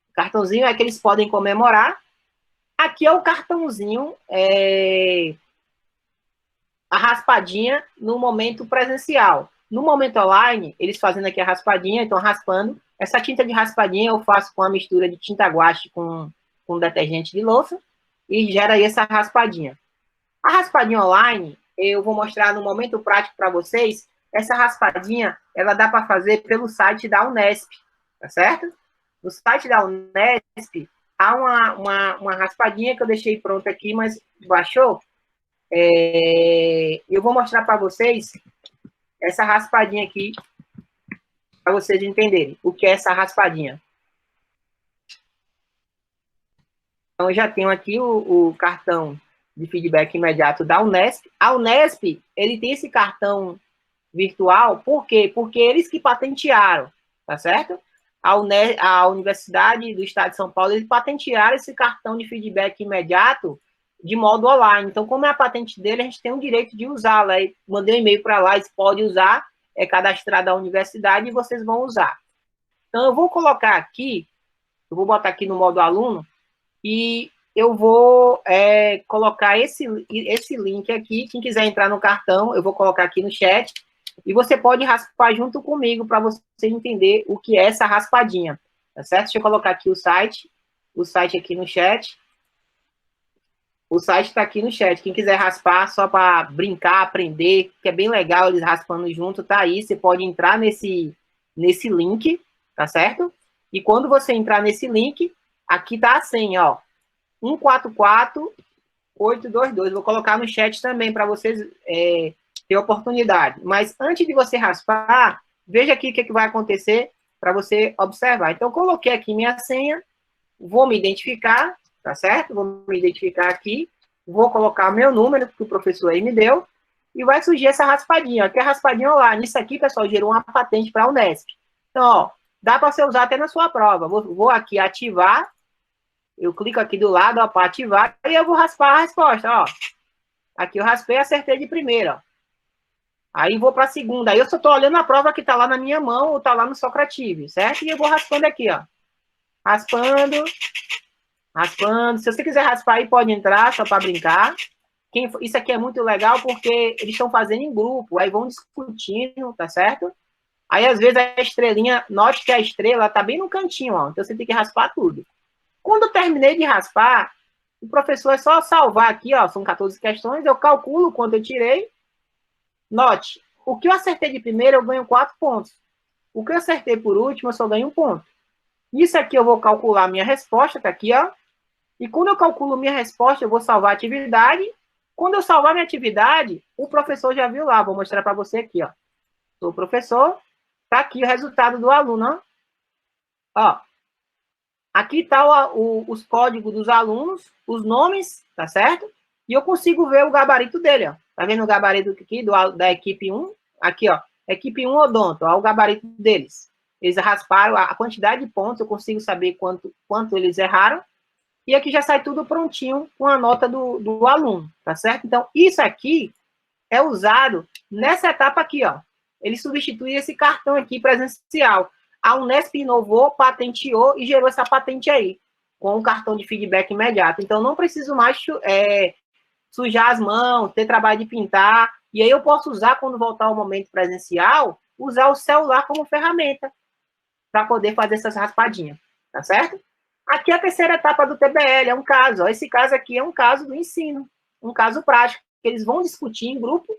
O cartãozinho é que eles podem comemorar. Aqui é o cartãozinho, a raspadinha no momento presencial. No momento online, eles fazendo aqui a raspadinha, então raspando. Essa tinta de raspadinha eu faço com a mistura de tinta guache com detergente de louça e gera aí essa raspadinha. A raspadinha online, eu vou mostrar no momento prático para vocês. Essa raspadinha, ela dá para fazer pelo site da Unesp. tá certo? No site da Unesp, há uma raspadinha que eu deixei pronta aqui, mas baixou. Eu vou mostrar para vocês essa raspadinha aqui, para vocês entenderem o que é essa raspadinha. Então, eu já tenho aqui o cartão de feedback imediato da Unesp. A Unesp, ele tem esse cartão virtual, por quê? Porque eles que patentearam, tá certo? A Universidade do Estado de São Paulo, eles patentearam esse cartão de feedback imediato de modo online. Então, como é a patente dele, a gente tem o direito de usá-la. Mandei um e-mail para lá, eles podem usar, é cadastrado da universidade e vocês vão usar. Então, eu vou colocar aqui, eu vou botar aqui no modo aluno, e eu vou colocar esse link aqui. Quem quiser entrar no cartão, eu vou colocar aqui no chat. E você pode raspar junto comigo para você entender o que é essa raspadinha. Tá certo? Deixa eu colocar aqui o site aqui no chat. O site está aqui no chat. Quem quiser raspar só para brincar, aprender, que é bem legal eles raspando junto, tá aí. Você pode entrar nesse link, tá certo? E quando você entrar nesse link, aqui tá a senha, ó. 144822. Vou colocar no chat também para vocês ter oportunidade. Mas antes de você raspar, veja aqui o que vai acontecer para você observar. Então, coloquei aqui minha senha, vou me identificar, tá certo? Vou me identificar aqui, vou colocar o meu número que o professor aí me deu, e vai surgir essa raspadinha, ó, que é a raspadinha lá. Nisso aqui, pessoal, gerou uma patente para a Unesp. Então, ó, dá para você usar até na sua prova. Vou aqui ativar, eu clico aqui do lado, ó, para ativar, e eu vou raspar a resposta, ó. Aqui eu raspei e acertei de primeira, ó. Aí vou para a segunda. Aí eu só estou olhando a prova que está lá na minha mão ou está lá no Socrative, certo? E eu vou raspando aqui, ó. Raspando. Se você quiser raspar aí, pode entrar, só para brincar. Isso aqui é muito legal porque eles estão fazendo em grupo, aí vão discutindo, tá certo? Aí, às vezes, a estrelinha, note que a estrela está bem no cantinho, ó. Então, você tem que raspar tudo. Quando eu terminei de raspar, o professor é só salvar aqui, ó. São 14 questões, eu calculo quanto eu tirei. Note, o que eu acertei de primeiro, eu ganho 4 pontos. O que eu acertei por último, eu só ganho 1 ponto. Isso aqui eu vou calcular a minha resposta, tá aqui, ó. E quando eu calculo minha resposta, eu vou salvar a atividade. Quando eu salvar minha atividade, o professor já viu lá. Vou mostrar para você aqui, ó. Sou o professor. Tá aqui o resultado do aluno, ó. Aqui tá os códigos dos alunos, os nomes, tá certo? E eu consigo ver o gabarito dele, ó. Tá vendo o gabarito aqui da equipe 1? Aqui, ó. Equipe 1 odonto, ó, o gabarito deles. Eles rasparam a quantidade de pontos, eu consigo saber quanto eles erraram. E aqui já sai tudo prontinho com a nota do aluno, tá certo? Então, isso aqui é usado nessa etapa aqui, ó. Ele substitui esse cartão aqui presencial. A Unesp inovou, patenteou e gerou essa patente aí, com o cartão de feedback imediato. Então, não preciso mais sujar as mãos, ter trabalho de pintar. E aí eu posso usar, quando voltar ao momento presencial, usar o celular como ferramenta para poder fazer essas raspadinhas, tá certo? Aqui é a terceira etapa do TBL, é um caso. Ó, esse caso aqui é um caso do ensino, um caso prático, que eles vão discutir em grupo.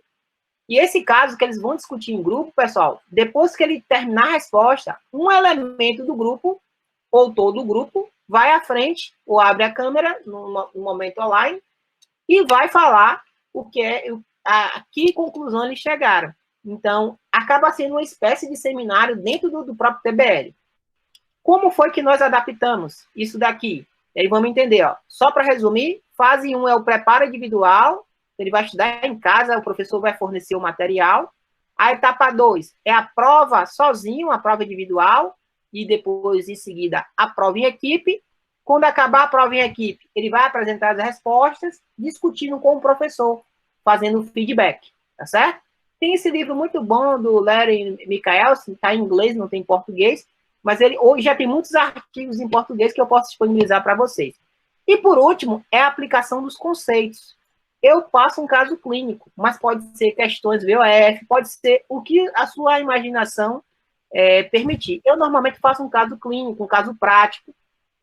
E esse caso que eles vão discutir em grupo, pessoal, depois que ele terminar a resposta, um elemento do grupo, ou todo o grupo, vai à frente, ou abre a câmera, no momento online, e vai falar a que conclusão eles chegaram. Então, acaba sendo uma espécie de seminário dentro do próprio TBL. Como foi que nós adaptamos isso daqui? E aí vamos entender, ó. Só para resumir, fase 1 é o preparo individual, ele vai estudar em casa, o professor vai fornecer o material. A etapa 2 é a prova sozinho, a prova individual, e depois, em seguida, a prova em equipe. Quando acabar a prova em equipe, ele vai apresentar as respostas, discutindo com o professor, fazendo feedback, tá certo? Tem esse livro muito bom do Larry Michelson, está em inglês, não tem em português, mas ele hoje já tem muitos artigos em português que eu posso disponibilizar para vocês. E, por último, é a aplicação dos conceitos. Eu passo um caso clínico, mas pode ser questões VOF, pode ser o que a sua imaginação permitir. Eu, normalmente, faço um caso clínico, um caso prático.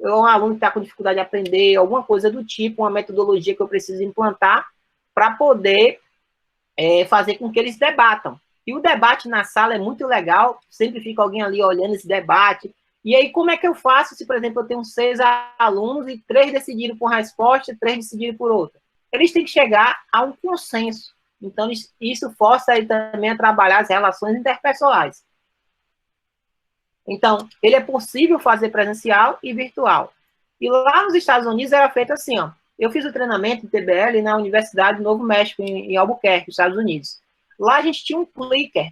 Um aluno que está com dificuldade de aprender, alguma coisa do tipo, uma metodologia que eu preciso implantar para poder fazer com que eles debatam. E o debate na sala é muito legal, sempre fica alguém ali olhando esse debate, E aí, como é que eu faço se, por exemplo, eu tenho 6 alunos e 3 decidiram por uma resposta e 3 decidiram por outra? Eles têm que chegar a um consenso. Então, isso força aí também a trabalhar as relações interpessoais. Então, ele é possível fazer presencial e virtual. E lá nos Estados Unidos era feito assim, ó. Eu fiz o treinamento em TBL na Universidade do Novo México, em Albuquerque, Estados Unidos. Lá a gente tinha um clicker.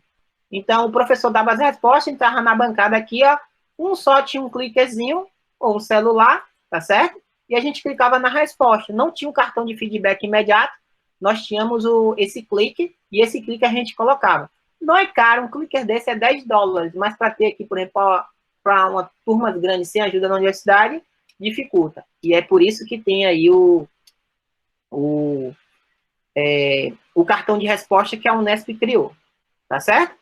Então, o professor dava as respostas, entrava na bancada aqui, ó. Um só tinha um clickerzinho, ou um celular, tá certo? E a gente clicava na resposta. Não tinha um cartão de feedback imediato, nós tínhamos esse clique, e esse clique a gente colocava. Não é caro, um clicker desse é $10, mas para ter aqui, por exemplo, para uma turma grande sem ajuda na universidade, dificulta. E é por isso que tem aí o cartão de resposta que a Unesp criou, tá certo?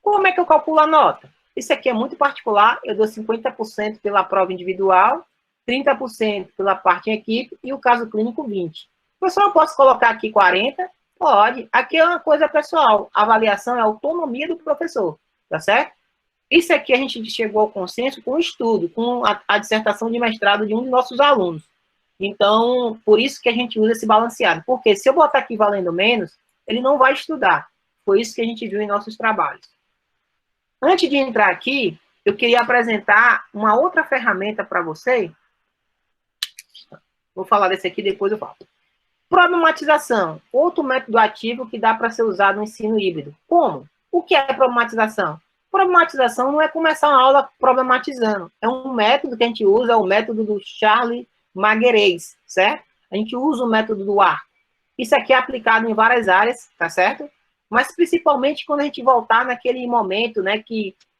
Como é que eu calculo a nota? Isso aqui é muito particular, eu dou 50% pela prova individual, 30% pela parte em equipe e o caso clínico 20%. Professor, eu posso colocar aqui 40%? Pode. Aqui é uma coisa pessoal. A avaliação é a autonomia do professor, tá certo? Isso aqui a gente chegou ao consenso com o estudo, com a dissertação de mestrado de um de nossos alunos. Então, por isso que a gente usa esse balanceado. Porque se eu botar aqui valendo menos, ele não vai estudar. Foi isso que a gente viu em nossos trabalhos. Antes de entrar aqui, eu queria apresentar uma outra ferramenta para você. Vou falar desse aqui, depois eu falo. Problematização, outro método ativo que dá para ser usado no ensino híbrido. Como? O que é problematização? Problematização não é começar uma aula problematizando. É um método que a gente usa, é o método do Charles Magalhães, certo? A gente usa o método do arco. Isso aqui é aplicado em várias áreas, tá certo? Mas principalmente quando a gente voltar naquele momento, né,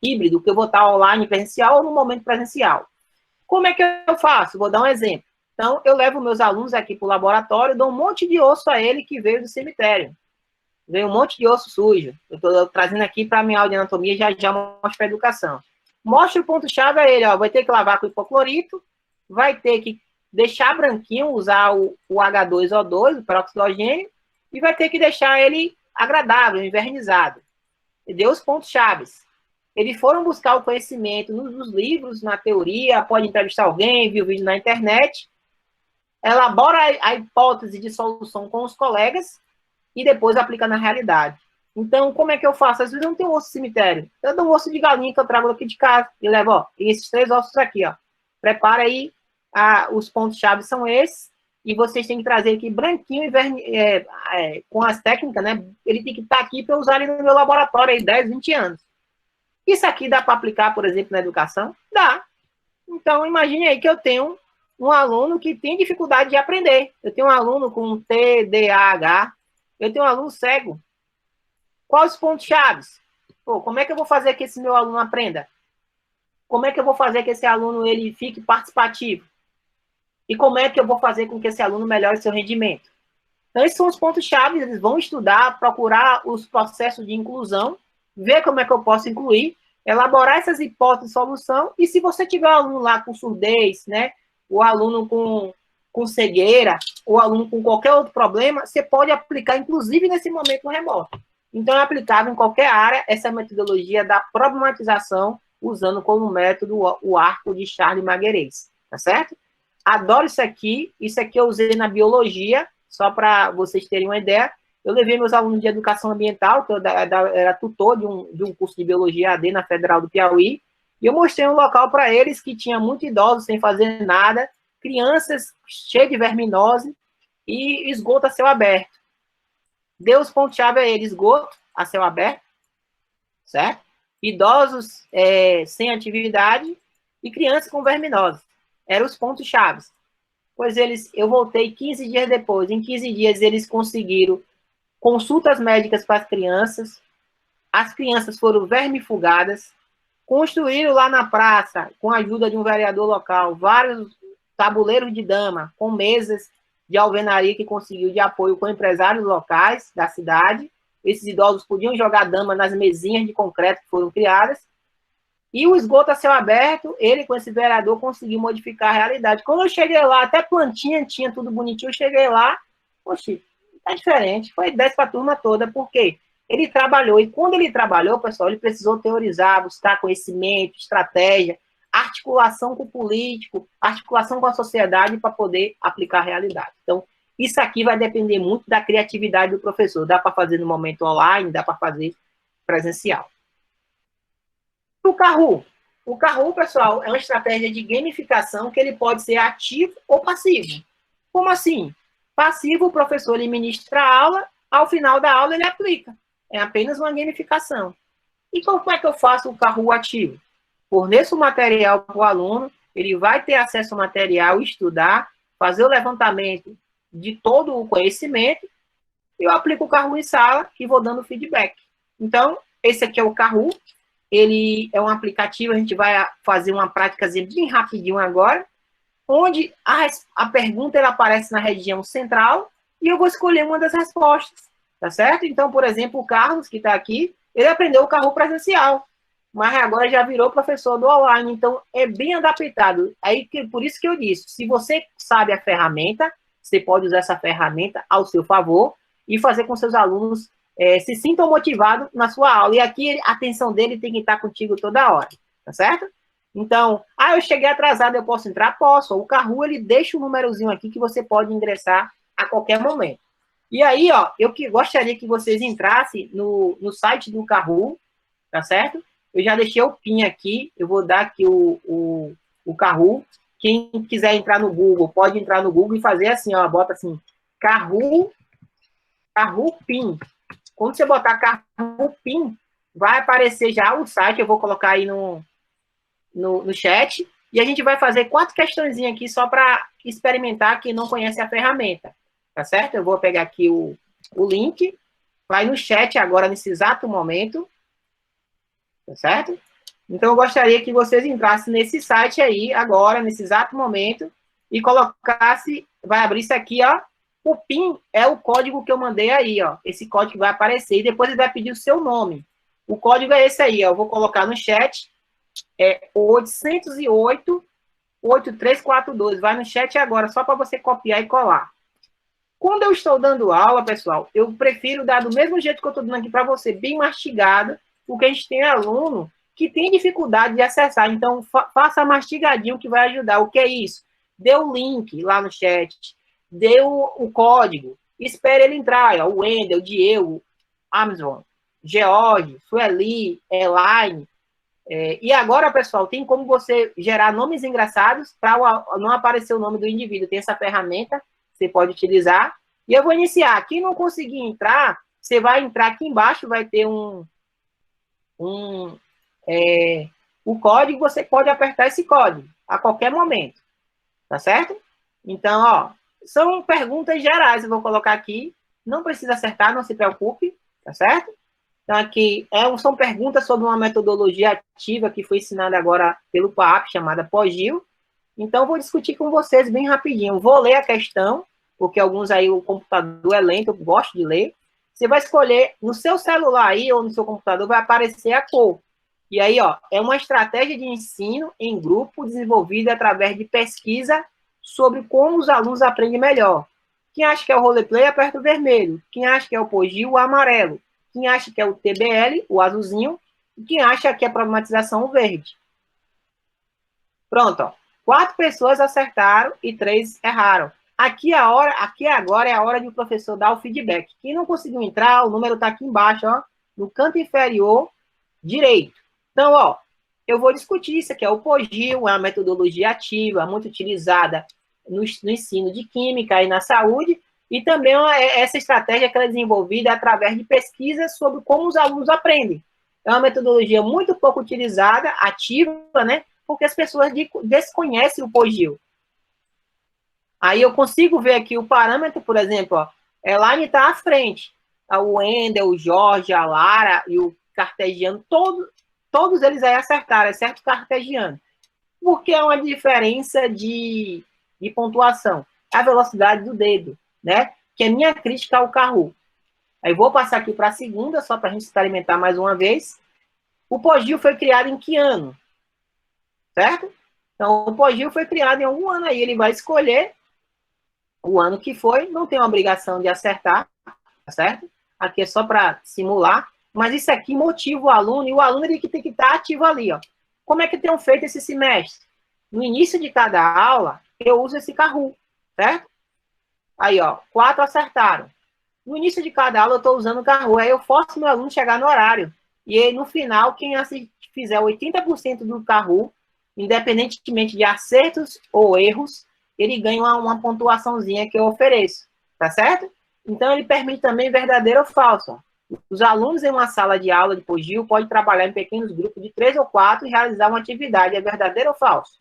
híbrido, que eu vou estar online presencial ou no momento presencial. Como é que eu faço? Vou dar um exemplo. Então, eu levo meus alunos aqui para o laboratório, dou um monte de osso a ele que veio do cemitério. Veio um monte de osso sujo. Eu estou trazendo aqui para a minha aula de anatomia, já mostro para a educação. Mostra o ponto-chave a ele, ó, vai ter que lavar com hipoclorito, vai ter que deixar branquinho, usar o H2O2, o peróxido de hidrogênio, e vai ter que deixar ele agradável, invernizado. E deu os pontos-chave. Eles foram buscar o conhecimento nos livros, na teoria, pode entrevistar alguém, ver o vídeo na internet, elabora a hipótese de solução com os colegas e depois aplica na realidade. Então, como é que eu faço? Às vezes eu não tenho osso de cemitério. Eu dou um osso de galinha que eu trago aqui de casa e levo, ó, esses 3 ossos aqui, ó. Prepara aí, os pontos-chave são esses, e vocês têm que trazer aqui branquinho e com as técnicas, né? Ele tem que estar aqui para eu usar ele no meu laboratório aí 10, 20 anos. Isso aqui dá para aplicar, por exemplo, na educação? Dá. Então, imagine aí que eu tenho um aluno que tem dificuldade de aprender. Eu tenho um aluno com TDAH. Eu tenho um aluno cego. Quais os pontos-chave? Como é que eu vou fazer que esse meu aluno aprenda? Como é que eu vou fazer que esse aluno ele fique participativo? E como é que eu vou fazer com que esse aluno melhore seu rendimento? Então, esses são os pontos-chave. Eles vão estudar, procurar os processos de inclusão, ver como é que eu posso incluir, elaborar essas hipóteses de solução, e se você tiver um aluno lá com surdez, né, o aluno com cegueira, o aluno com qualquer outro problema, você pode aplicar, inclusive, nesse momento remoto. Então, é aplicável em qualquer área essa metodologia da problematização, usando como método o arco de Charles Magalhães, tá certo? Adoro isso aqui eu usei na biologia, só para vocês terem uma ideia. Eu levei meus alunos de educação ambiental, que eu era tutor de um curso de biologia AD na Federal do Piauí, e eu mostrei um local para eles que tinha muito idosos sem fazer nada, crianças cheias de verminose e esgoto a céu aberto. Deu os pontos-chave a eles, esgoto a céu aberto, certo? Idosos sem atividade e crianças com verminose. Eram os pontos-chave. Pois eu voltei 15 dias depois. Em 15 dias eles conseguiram consultas médicas para as crianças foram vermifugadas, construíram lá na praça, com a ajuda de um vereador local, vários tabuleiros de dama, com mesas de alvenaria que conseguiu de apoio com empresários locais da cidade. Esses idosos podiam jogar dama nas mesinhas de concreto que foram criadas. E o esgoto a céu aberto, ele com esse vereador conseguiu modificar a realidade. Quando eu cheguei lá, até plantinha tinha tudo bonitinho, eu cheguei lá, poxa, tá diferente, foi 10 para a turma toda, por quê? Ele trabalhou, e quando ele trabalhou, pessoal, ele precisou teorizar, buscar conhecimento, estratégia, a articulação com o político, articulação com a sociedade para poder aplicar a realidade. Então, isso aqui vai depender muito da criatividade do professor. Dá para fazer no momento online, dá para fazer presencial. O Kahoot. O Kahoot, pessoal, é uma estratégia de gamificação que ele pode ser ativo ou passivo. Como assim? Passivo, o professor ele ministra a aula, ao final da aula ele aplica. É apenas uma gamificação. E como é que eu faço o Kahoot ativo? Forneço o material para o aluno, ele vai ter acesso ao material, estudar, fazer o levantamento de todo o conhecimento, e eu aplico o Kahoot em sala e vou dando feedback. Então, esse aqui é o Kahoot, ele é um aplicativo, a gente vai fazer uma práticazinha bem rapidinho agora, onde a pergunta ela aparece na região central e eu vou escolher uma das respostas, tá certo? Então, por exemplo, o Carlos, que está aqui, ele aprendeu o Kahoot presencial, mas agora já virou professor do online, então é bem adaptado. Aí, por isso que eu disse, se você sabe a ferramenta, você pode usar essa ferramenta ao seu favor e fazer com que seus alunos se sintam motivados na sua aula. E aqui a atenção dele tem que estar contigo toda hora, tá certo? Então, eu cheguei atrasado, eu posso entrar? Posso. O Kahoot, ele deixa um númerozinho aqui que você pode ingressar a qualquer momento. E aí, ó, eu gostaria que vocês entrassem no site do Kahoot, tá certo? Eu já deixei o PIN aqui, eu vou dar aqui o Kahoot. Quem quiser entrar no Google, pode entrar no Google e fazer assim, ó, bota assim, Kahoot PIN. Quando você botar Kahoot PIN, vai aparecer já o site, eu vou colocar aí no chat, e a gente vai fazer 4 questõezinhas aqui só para experimentar quem não conhece a ferramenta, tá certo? Eu vou pegar aqui o link, vai no chat agora, nesse exato momento, tá certo? Então, eu gostaria que vocês entrassem nesse site aí, agora, nesse exato momento, e colocasse, vai abrir isso aqui, ó, o PIN é o código que eu mandei aí, ó, esse código vai aparecer, e depois ele vai pedir o seu nome. O código é esse aí, ó, eu vou colocar no chat, 808-8342, vai no chat agora, só para você copiar e colar. Quando eu estou dando aula, pessoal, eu prefiro dar do mesmo jeito que eu estou dando aqui para você, bem mastigado, porque a gente tem aluno que tem dificuldade de acessar. Então, faça mastigadinho que vai ajudar. O que é isso? Dê o link lá no chat, dê o código, espere ele entrar. Ó, o Wendel, o Diego, Amazon, George, Sueli, Elaine. E agora, pessoal, tem como você gerar nomes engraçados para não aparecer o nome do indivíduo. Tem essa ferramenta, você pode utilizar. E eu vou iniciar. Quem não conseguir entrar, você vai entrar aqui embaixo, vai ter o código, você pode apertar esse código a qualquer momento, tá certo? Então, ó, são perguntas gerais, eu vou colocar aqui, não precisa acertar, não se preocupe, tá certo? Então, aqui são perguntas sobre uma metodologia ativa que foi ensinada agora pelo PAP, chamada POGIL. Então, vou discutir com vocês bem rapidinho. Vou ler a questão, porque alguns aí o computador é lento, eu gosto de ler. Você vai escolher, no seu celular aí, ou no seu computador, vai aparecer a cor. E aí, ó, é uma estratégia de ensino em grupo desenvolvida através de pesquisa sobre como os alunos aprendem melhor. Quem acha que é o roleplay, aperta o vermelho. Quem acha que é o POGIL, o amarelo. Quem acha que é o TBL, o azulzinho. E quem acha que é problematização, o verde. Pronto, ó. 4 pessoas acertaram e 3 erraram. Aqui agora é a hora de o professor dar o feedback. Quem não conseguiu entrar, o número está aqui embaixo, ó, no canto inferior direito. Então, ó, eu vou discutir isso aqui. É o POGIL, é uma metodologia ativa, muito utilizada no ensino de química e na saúde, e também essa estratégia que ela é desenvolvida através de pesquisas sobre como os alunos aprendem. É uma metodologia muito pouco utilizada, ativa, né? Porque as pessoas desconhecem o POGIL. Aí eu consigo ver aqui o parâmetro, por exemplo, ó, Elaine está à frente. O Wendel, o Jorge, a Lara e o Cartegiano, todos eles aí acertaram, exceto o Cartegiano. Porque é uma diferença de pontuação. A velocidade do dedo, né? Que é minha crítica ao Kahoot. Aí vou passar aqui para a segunda, só para a gente experimentar mais uma vez. O POGIL foi criado em que ano? Certo? Então, o POGIL foi criado em algum ano aí. Ele vai escolher o ano que foi, não tem uma obrigação de acertar, tá certo? Aqui é só para simular, mas isso aqui motiva o aluno, e o aluno ele tem que estar ativo ali, ó. como é que eu tenho feito esse semestre? No início de cada aula, eu uso esse Kahoot, certo? Aí, ó, 4 acertaram. No início de cada aula, eu estou usando o Kahoot. Aí eu forço meu aluno chegar no horário. E aí, no final, quem fizer 80% do Kahoot, independentemente de acertos ou erros, ele ganha uma pontuaçãozinha que eu ofereço. Tá certo? Então, ele permite também verdadeiro ou falso. Os alunos em uma sala de aula de Pogil podem trabalhar em pequenos grupos de 3 ou 4 e realizar uma atividade. É verdadeiro ou falso?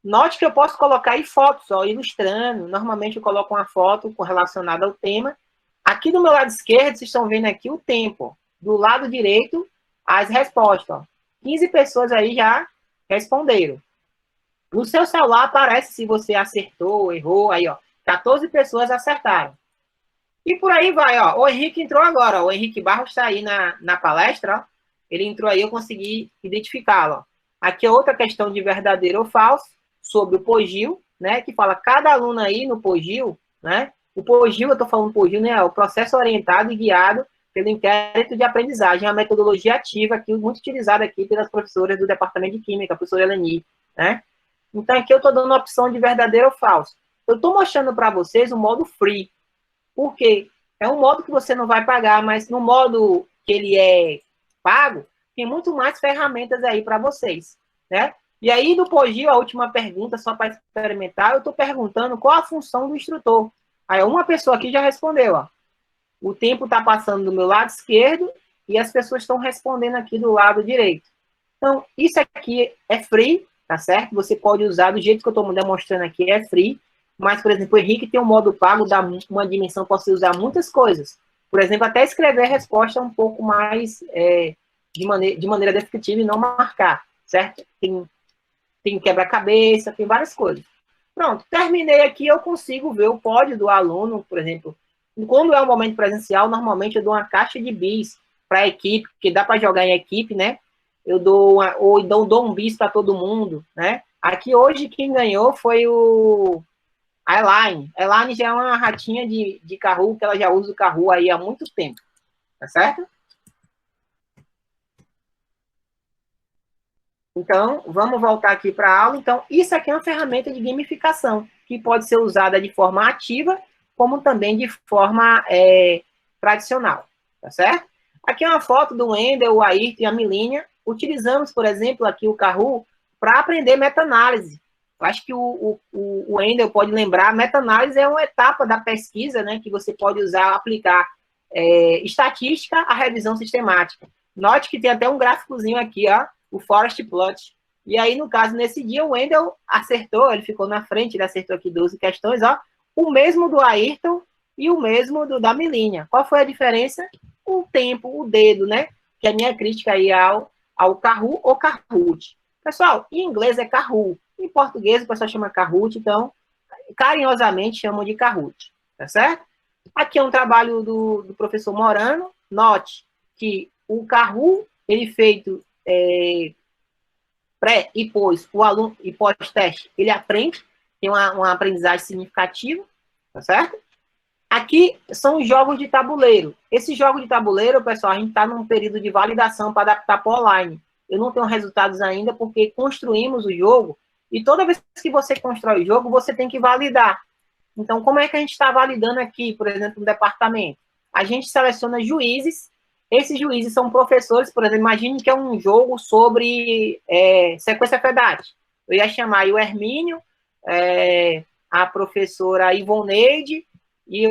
Note que eu posso colocar aí fotos, ó, ilustrando. Normalmente eu coloco uma foto relacionada ao tema. Aqui do meu lado esquerdo, vocês estão vendo aqui o tempo. Do lado direito, as respostas. Ó. 15 pessoas aí já responderam. No seu celular aparece se você acertou, errou, aí, ó. 14 pessoas acertaram. E por aí vai, ó. O Henrique entrou agora, ó. O Henrique Barros está aí na palestra, ó. Ele entrou aí, eu consegui identificá-lo. Aqui é outra questão de verdadeiro ou falso, sobre o Pogil, né? Que fala cada aluno aí no Pogil, né? O Pogil, eu estou falando Pogil, né? É o processo orientado e guiado pelo inquérito de aprendizagem, a metodologia ativa, aqui, muito utilizada aqui pelas professoras do Departamento de Química, a professora Eleni, né? Então, aqui eu estou dando a opção de verdadeiro ou falso. Eu estou mostrando para vocês o modo free. Por quê? É um modo que você não vai pagar, mas no modo que ele é pago, tem muito mais ferramentas aí para vocês, né? E aí, do Pogil, a última pergunta, só para experimentar, eu estou perguntando qual a função do instrutor. Aí, uma pessoa aqui já respondeu, ó. O tempo está passando do meu lado esquerdo e as pessoas estão respondendo aqui do lado direito. Então, isso aqui é free, tá certo? Você pode usar do jeito que eu estou demonstrando aqui, é free. Mas, por exemplo, o Henrique tem um modo pago, dá uma dimensão para você usar muitas coisas. Por exemplo, até escrever a resposta um pouco mais de maneira descritiva e não marcar, certo? Tem quebra-cabeça, tem várias coisas. Pronto, terminei aqui, eu consigo ver o pódio do aluno, por exemplo. Quando é um momento presencial, normalmente eu dou uma caixa de bis para a equipe, porque dá para jogar em equipe, né? Eu dou um bis para todo mundo, né? Aqui hoje quem ganhou foi a Elaine. A Elaine já é uma ratinha de Kahoot, que ela já usa o Kahoot aí há muito tempo, tá certo? Então, vamos voltar aqui para a aula. Então, isso aqui é uma ferramenta de gamificação, que pode ser usada de forma ativa, como também de forma tradicional, tá certo? Aqui é uma foto do Wendel, o Ayrton e a Milínia. Utilizamos, por exemplo, aqui o Kahoot para aprender meta-análise. Acho que o Wendel pode lembrar, meta-análise é uma etapa da pesquisa, né, que você pode usar, aplicar estatística à revisão sistemática. Note que tem até um gráficozinho aqui, ó, o Forest Plot. E aí, no caso, nesse dia, o Wendel acertou, ele ficou na frente, ele acertou aqui 12 questões, ó, o mesmo do Ayrton e o mesmo da Milínia. Qual foi a diferença? O tempo, o dedo, né, que é a minha crítica aí ao Kahoot ou Kahoot. Pessoal, em inglês é Kahoot. Em português, o pessoal chama Kahoot, então, carinhosamente chamam de Kahoot, tá certo? Aqui é um trabalho do professor Morano. Note que o Kahoot, ele feito pré e pós, o aluno, e pós-teste, ele aprende, tem uma aprendizagem significativa, tá certo? Aqui são os jogos de tabuleiro. Esse jogo de tabuleiro, pessoal, a gente está num período de validação para adaptar para online. Eu não tenho resultados ainda, porque construímos o jogo, e toda vez que você constrói o jogo, você tem que validar. Então, como é que a gente está validando aqui, por exemplo, no departamento? A gente seleciona juízes, esses juízes são professores, por exemplo, imagine que é um jogo sobre sequência FEDAT. Eu ia chamar o Hermínio, a professora Ivoneide e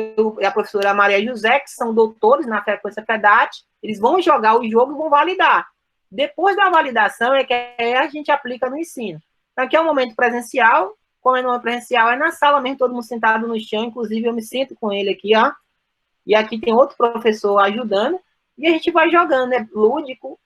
a professora Maria José, que são doutores na frequência FEDAT, eles vão jogar o jogo e vão validar. Depois da validação é que a gente aplica no ensino. Então, aqui é um momento presencial, como é no presencial, é na sala mesmo, todo mundo sentado no chão, inclusive eu me sinto com ele aqui, ó, e aqui tem outro professor ajudando, e a gente vai jogando, é lúdico,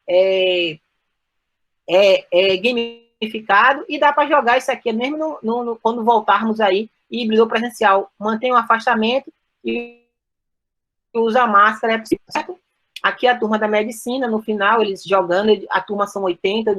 gamificado, e dá para jogar isso aqui, mesmo quando voltarmos aí, híbrido presencial, mantém o afastamento e usa máscara, é possível, certo? Aqui a turma da medicina, no final, eles jogando, a turma são 80,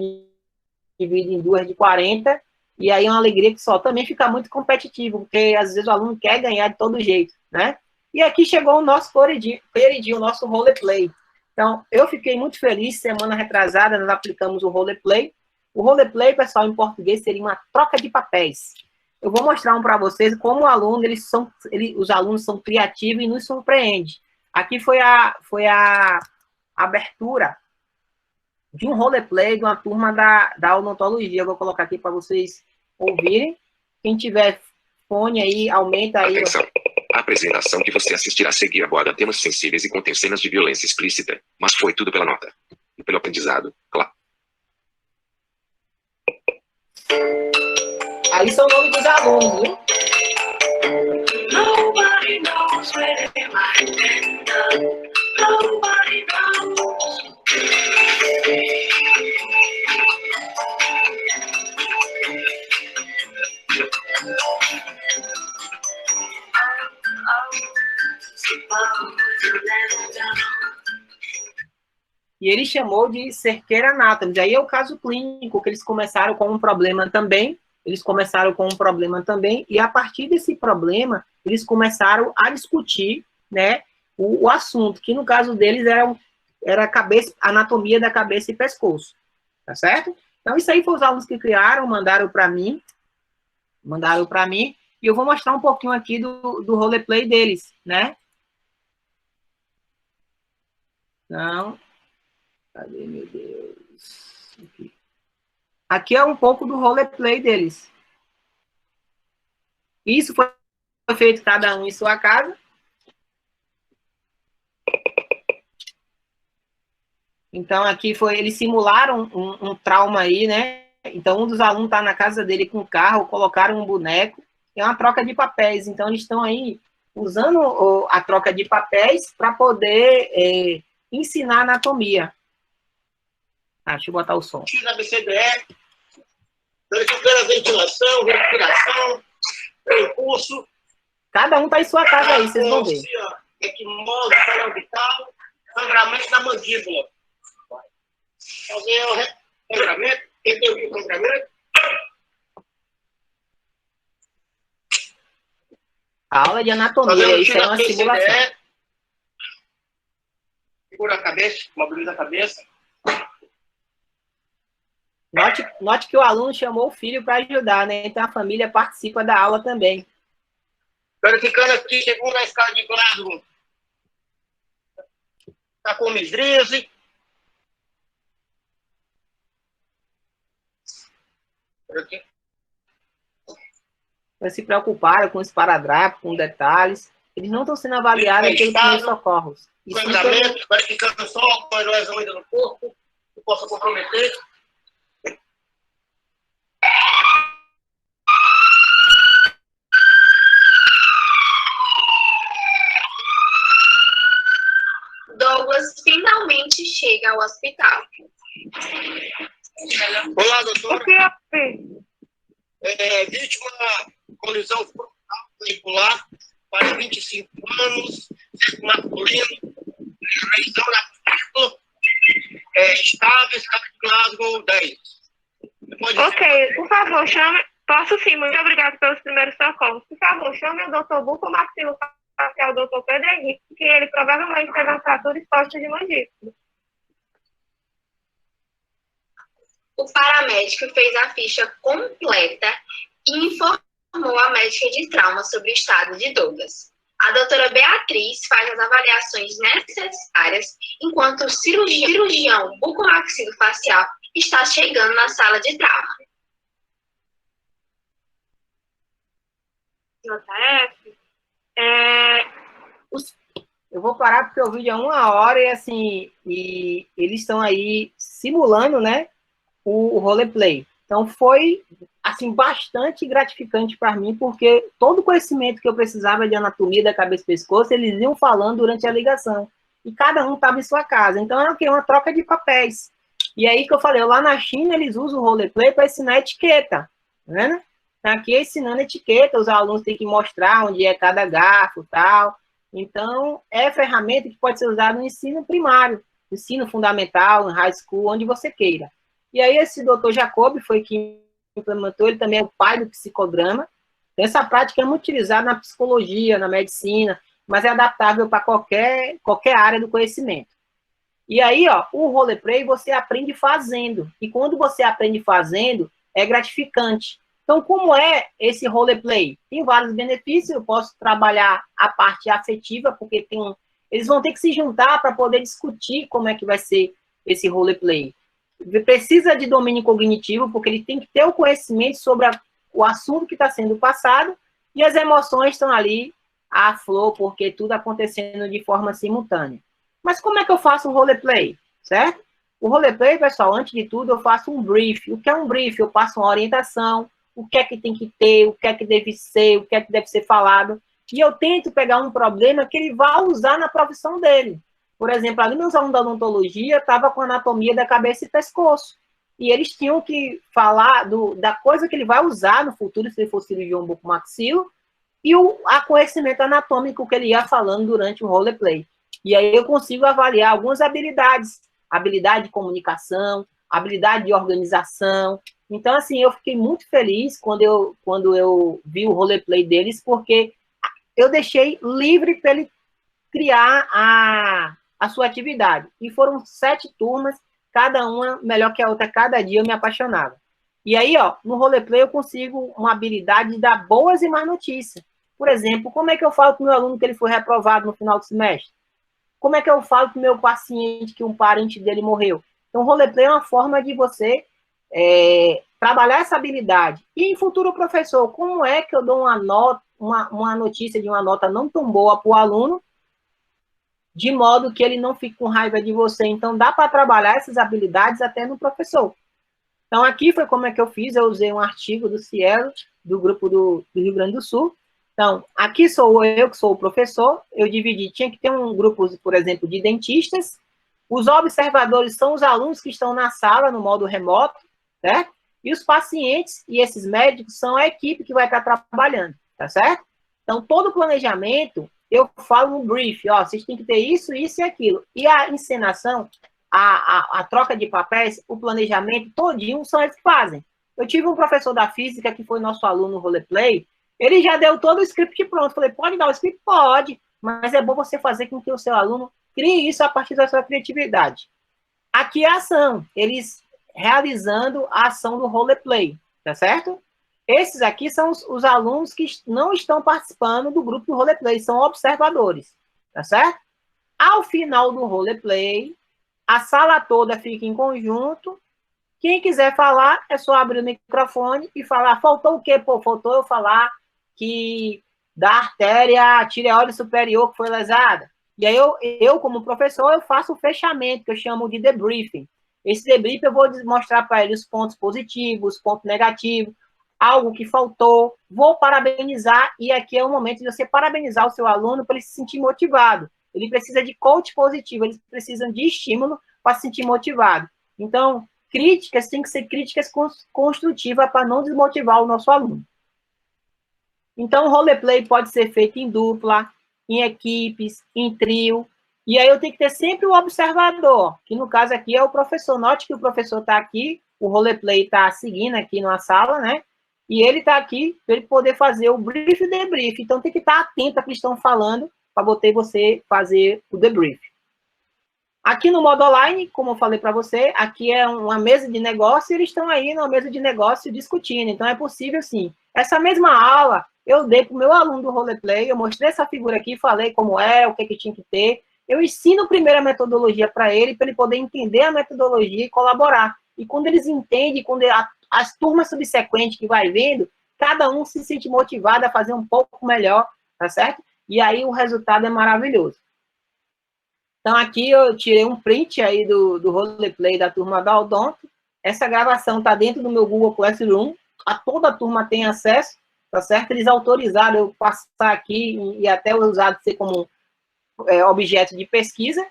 divide em duas de 40, e aí é uma alegria que só também fica muito competitivo, porque às vezes o aluno quer ganhar de todo jeito, né? E aqui chegou o nosso queridinho, o nosso roleplay. Então, eu fiquei muito feliz, semana retrasada, nós aplicamos o roleplay, O roleplay, pessoal, em português, seria uma troca de papéis. Eu vou mostrar um para vocês como os alunos são criativos e nos surpreendem. Aqui foi a abertura de um roleplay de uma turma da odontologia. Eu vou colocar aqui para vocês ouvirem. Quem tiver fone aí, aumenta aí. Atenção. A apresentação que você assistirá a seguir aborda temas sensíveis e contém cenas de violência explícita, mas foi tudo pela nota. E pelo aprendizado, claro. Aí são o nome dos alunos, viu? Nobody knows where they might end up. Nobody knows. E ele chamou de cerqueira anatomy. Aí é o caso clínico, que eles começaram com um problema também. E a partir desse problema, eles começaram a discutir, né, o assunto, que no caso deles era a anatomia da cabeça e pescoço. Tá certo? Então, isso aí foi os alunos que criaram, mandaram para mim, e eu vou mostrar um pouquinho aqui do roleplay deles, né? Então, cadê, meu Deus? Aqui é um pouco do roleplay deles. Isso foi feito cada um em sua casa. Então, aqui eles simularam um trauma aí, né? Então, um dos alunos está na casa dele com o carro, colocaram um boneco. É uma troca de papéis. Então, eles estão aí usando a troca de papéis para poder ensinar anatomia. Deixa eu botar o som. ABCDE, pela ventilação, respiração, impulso. Cada um está em sua casa aí, vocês vão ver. Equimose, orbital, sangramento da mandíbula. Fazer o sangramento. Quem tem o sangramento? A aula de anatomia, isso é uma simulação. Segura a cabeça, mobiliza a cabeça. Note que o aluno chamou o filho para ajudar, né? Então a família participa da aula também. Verificando aqui, segundo a escala de Glasgow. Está com misdrise. Eles se preocuparam com esparadrapo, com detalhes. Eles não estão sendo avaliados pelos primeiros socorros. Sangramento, verificando só com lesão ainda no corpo, que possa comprometer. Douglas finalmente chega ao hospital. Olá, doutor. Vítima colisão veicular para 25 anos, masculino, lesão na pístula, estável, escala de Glasgow 10. Ok, por favor, chame. Posso sim, muito obrigado pelos primeiros socorros. Por favor, chame o doutor bucomaxilofacial, o doutor Pedro Henrique, que ele provavelmente teve uma fratura exposta de mandíbula. O paramédico fez a ficha completa e informou a médica de trauma sobre o estado de Douglas. A doutora Beatriz faz as avaliações necessárias enquanto o cirurgião bucomaxilofacial está chegando na sala de trauma. Eu vou parar porque o vídeo é 1 hora e assim, eles estão aí simulando, né, o roleplay. Então foi assim bastante gratificante para mim, porque todo o conhecimento que eu precisava de anatomia da cabeça e pescoço, eles iam falando durante a ligação. E cada um estava em sua casa. Então é o quê? Uma troca de papéis. E aí que eu falei, lá na China eles usam o roleplay para ensinar etiqueta, né? Aqui ensinando etiqueta, os alunos têm que mostrar onde é cada garfo e tal. Então, é ferramenta que pode ser usada no ensino primário, ensino fundamental, no high school, onde você queira. E aí esse doutor Jacob foi que implementou, ele também é o pai do psicodrama. Então, essa prática é muito utilizada na psicologia, na medicina, mas é adaptável para qualquer área do conhecimento. E aí, ó, o roleplay você aprende fazendo. E quando você aprende fazendo, é gratificante. Então, como é esse roleplay? Tem vários benefícios, eu posso trabalhar a parte afetiva, porque eles vão ter que se juntar para poder discutir como é que vai ser esse roleplay. Precisa de domínio cognitivo, porque ele tem que ter o conhecimento sobre o assunto que está sendo passado, e as emoções estão ali à flor, porque tudo acontecendo de forma simultânea. Mas como é que eu faço um roleplay, certo? O roleplay, pessoal, antes de tudo, eu faço um brief. O que é um brief? Eu passo uma orientação, o que é que tem que ter, o que é que deve ser, o que é que deve ser falado, e eu tento pegar um problema que ele vai usar na profissão dele. Por exemplo, ali meus alunos da odontologia estavam com anatomia da cabeça e pescoço, e eles tinham que falar da coisa que ele vai usar no futuro, se ele for cirurgião bucomaxilo, e o conhecimento anatômico que ele ia falando durante o roleplay. E aí eu consigo avaliar algumas habilidades, habilidade de comunicação, habilidade de organização. Então, assim, eu fiquei muito feliz quando eu vi o roleplay deles, porque eu deixei livre para ele criar a sua atividade. E foram 7 turmas, cada uma melhor que a outra, cada dia eu me apaixonava. E aí, ó, no roleplay eu consigo uma habilidade de dar boas e más notícias. Por exemplo, como é que eu falo para o meu aluno que ele foi reprovado no final do semestre? Como é que eu falo para o meu paciente que um parente dele morreu? Então, o roleplay é uma forma de você trabalhar essa habilidade. E em futuro professor, como é que eu dou uma notícia de uma nota não tão boa para o aluno, de modo que ele não fique com raiva de você? Então, dá para trabalhar essas habilidades até no professor. Então, aqui foi como é que eu fiz. Eu usei um artigo do Cielo, do grupo do Rio Grande do Sul. Então, aqui sou eu, que sou o professor. Eu dividi, tinha que ter um grupo, por exemplo, de dentistas. Os observadores são os alunos que estão na sala, no modo remoto, certo? E os pacientes e esses médicos são a equipe que vai estar trabalhando, tá certo? Então, todo o planejamento, eu falo no brief, ó, vocês têm que ter isso, isso e aquilo. E a encenação, a troca de papéis, o planejamento todinho são eles que fazem. Eu tive um professor da física que foi nosso aluno no roleplay, ele já deu todo o script pronto. Falei, pode dar o script? Pode, mas é bom você fazer com que o seu aluno crie isso a partir da sua criatividade. Aqui é a ação, eles realizando a ação do roleplay, tá certo? Esses aqui são os alunos que não estão participando do grupo do roleplay, são observadores, tá certo? Ao final do roleplay, a sala toda fica em conjunto. Quem quiser falar, é só abrir o microfone e falar. Faltou o quê? Pô, faltou eu falar que da artéria tireoide superior que foi lesada. E aí eu, como professor, eu faço o fechamento, que eu chamo de debriefing. Esse debriefing eu vou mostrar para ele os pontos positivos, os pontos negativos, algo que faltou, vou parabenizar, e aqui é o momento de você parabenizar o seu aluno para ele se sentir motivado. Ele precisa de coach positivo, eles precisam de estímulo para se sentir motivado. Então, críticas têm que ser críticas construtivas para não desmotivar o nosso aluno. Então, o roleplay pode ser feito em dupla, em equipes, em trio, e aí eu tenho que ter sempre o observador, que no caso aqui é o professor. Note que o professor está aqui, o roleplay está seguindo aqui na sala, né? E ele está aqui para ele poder fazer o brief e debrief. Então, tem que estar atento ao que estão falando para você fazer o debrief. Aqui no modo online, como eu falei para você, aqui é uma mesa de negócio e eles estão aí na mesa de negócio discutindo. Então, é possível, sim. Essa mesma aula eu dei para o meu aluno do roleplay, eu mostrei essa figura aqui, falei como é, o que tinha que ter. Eu ensino primeiro a metodologia para ele poder entender a metodologia e colaborar. E quando eles entendem, quando as turmas subsequentes que vai vendo, cada um se sente motivado a fazer um pouco melhor, tá certo? E aí o resultado é maravilhoso. Então, aqui eu tirei um print aí do roleplay da turma da Odonto. Essa gravação está dentro do meu Google Classroom. Toda a turma tem acesso, tá certo? Eles autorizaram eu passar aqui e até usado ser como objeto de pesquisa,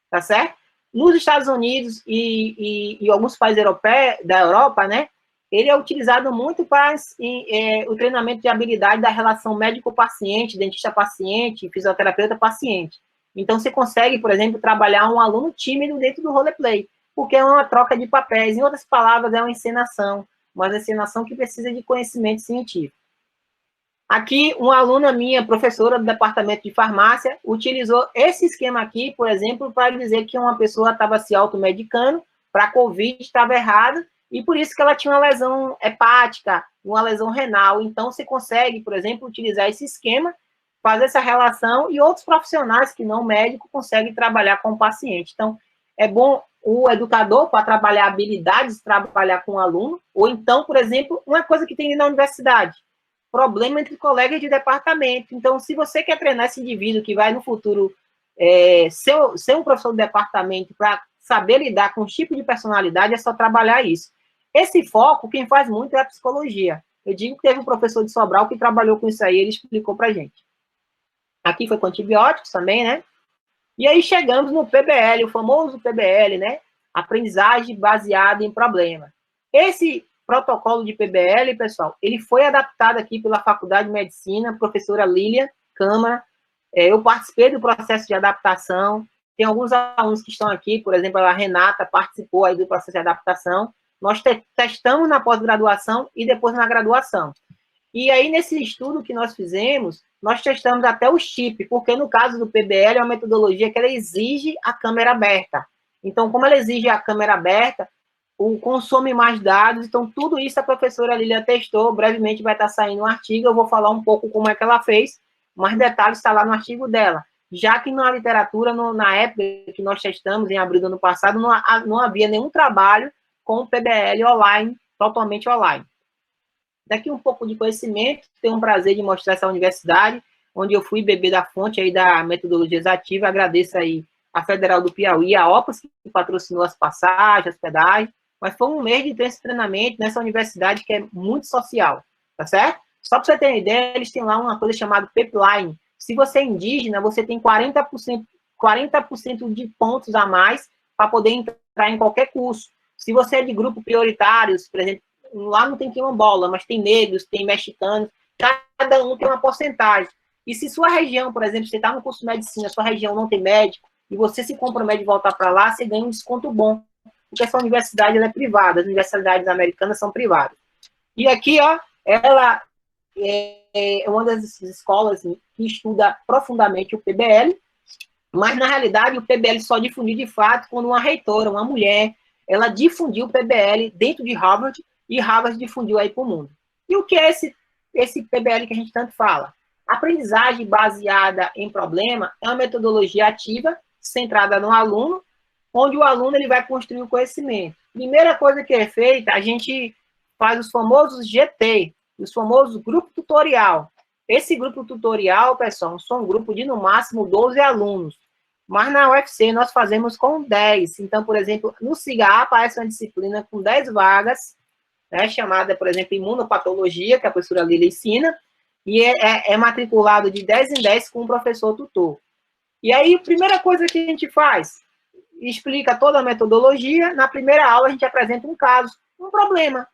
tá certo? Nos Estados Unidos e alguns países europeus, da Europa, né? Ele é utilizado muito para o treinamento de habilidade da relação médico-paciente, dentista-paciente, fisioterapeuta-paciente. Então, você consegue, por exemplo, trabalhar um aluno tímido dentro do roleplay, porque é uma troca de papéis. Em outras palavras, é uma encenação, mas encenação que precisa de conhecimento científico. Aqui, uma aluna minha, professora do departamento de farmácia, utilizou esse esquema aqui, por exemplo, para dizer que uma pessoa estava se automedicando para a Covid, estava errado, e por isso que ela tinha uma lesão hepática, uma lesão renal. Então, você consegue, por exemplo, utilizar esse esquema, fazer essa relação, e outros profissionais que não médico conseguem trabalhar com o paciente. Então, é bom o educador para trabalhar habilidades, trabalhar com o aluno, ou então, por exemplo, uma coisa que tem na universidade, problema entre colegas de departamento. Então, se você quer treinar esse indivíduo que vai no futuro ser um professor do departamento para saber lidar com o tipo de personalidade, é só trabalhar isso. Esse foco, quem faz muito é a psicologia. Eu digo que teve um professor de Sobral que trabalhou com isso aí, ele explicou para a gente. Aqui foi com antibióticos também, né? E aí chegamos no PBL, o famoso PBL, né? Aprendizagem baseada em problema. Esse protocolo de PBL, pessoal, ele foi adaptado aqui pela Faculdade de Medicina, professora Lília Câmara. Eu participei do processo de adaptação. Tem alguns alunos que estão aqui, por exemplo, a Renata participou aí do processo de adaptação. Nós testamos na pós-graduação e depois na graduação. E aí, nesse estudo que nós fizemos, nós testamos até o chip, porque no caso do PBL, é uma metodologia que ela exige a câmera aberta. Então, como ela exige a câmera aberta, consome mais dados, então tudo isso a professora Lília testou, brevemente vai estar saindo um artigo, eu vou falar um pouco como é que ela fez, mais detalhes está lá no artigo dela. Já que na literatura, na época que nós testamos, em abril do ano passado, não havia nenhum trabalho com o PBL online, totalmente online. Daqui um pouco de conhecimento, tenho um prazer de mostrar essa universidade, onde eu fui beber da fonte aí da metodologia exativa, agradeço aí a Federal do Piauí, a OPAS, que patrocinou as passagens, hospedagem, mas foi um mês de treinamento nessa universidade que é muito social, tá certo? Só para você ter uma ideia, eles têm lá uma coisa chamada pipeline. Se você é indígena, você tem 40% de pontos a mais para poder entrar em qualquer curso. Se você é de grupo prioritários, por exemplo, lá não tem quilombola, mas tem negros, tem mexicanos, cada um tem uma porcentagem. E se sua região, por exemplo, você está no curso de medicina, sua região não tem médico, e você se compromete a voltar para lá, você ganha um desconto bom. Porque essa universidade ela é privada, as universidades americanas são privadas. E aqui, ó, ela é uma das escolas que estuda profundamente o PBL, mas, na realidade, o PBL só difundiu de fato quando uma reitora, uma mulher, ela difundiu o PBL dentro de Harvard, e Harvard difundiu aí para o mundo. E o que é esse PBL que a gente tanto fala? Aprendizagem baseada em problema é uma metodologia ativa, centrada no aluno, onde o aluno ele vai construir o conhecimento. Primeira coisa que é feita, a gente faz os famosos GT, os famosos grupo tutorial. Esse grupo tutorial, pessoal, são um grupo de, no máximo, 12 alunos. Mas na UFC nós fazemos com 10. Então, por exemplo, no CIGA aparece uma disciplina com 10 vagas, né, chamada, por exemplo, imunopatologia, que a professora Lília ensina, e é matriculado de 10 em 10 com o professor tutor. E aí, a primeira coisa que a gente faz, explica toda a metodologia, na primeira aula a gente apresenta um caso, um problema.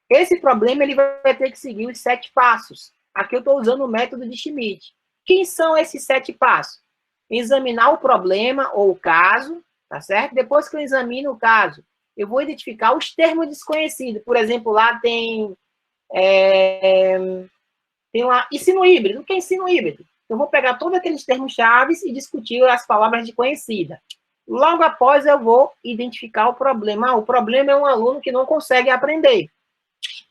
Esse problema ele vai ter que seguir os 7 passos. Aqui eu estou usando o método de Schmidt. Quem são esses 7 passos? Examinar o problema ou o caso, tá certo? Depois que eu examino o caso, eu vou identificar os termos desconhecidos. Por exemplo, lá tem uma ensino híbrido. O que é ensino híbrido? Eu vou pegar todos aqueles termos chaves e discutir as palavras desconhecidas. Logo após, eu vou identificar o problema. O problema é um aluno que não consegue aprender.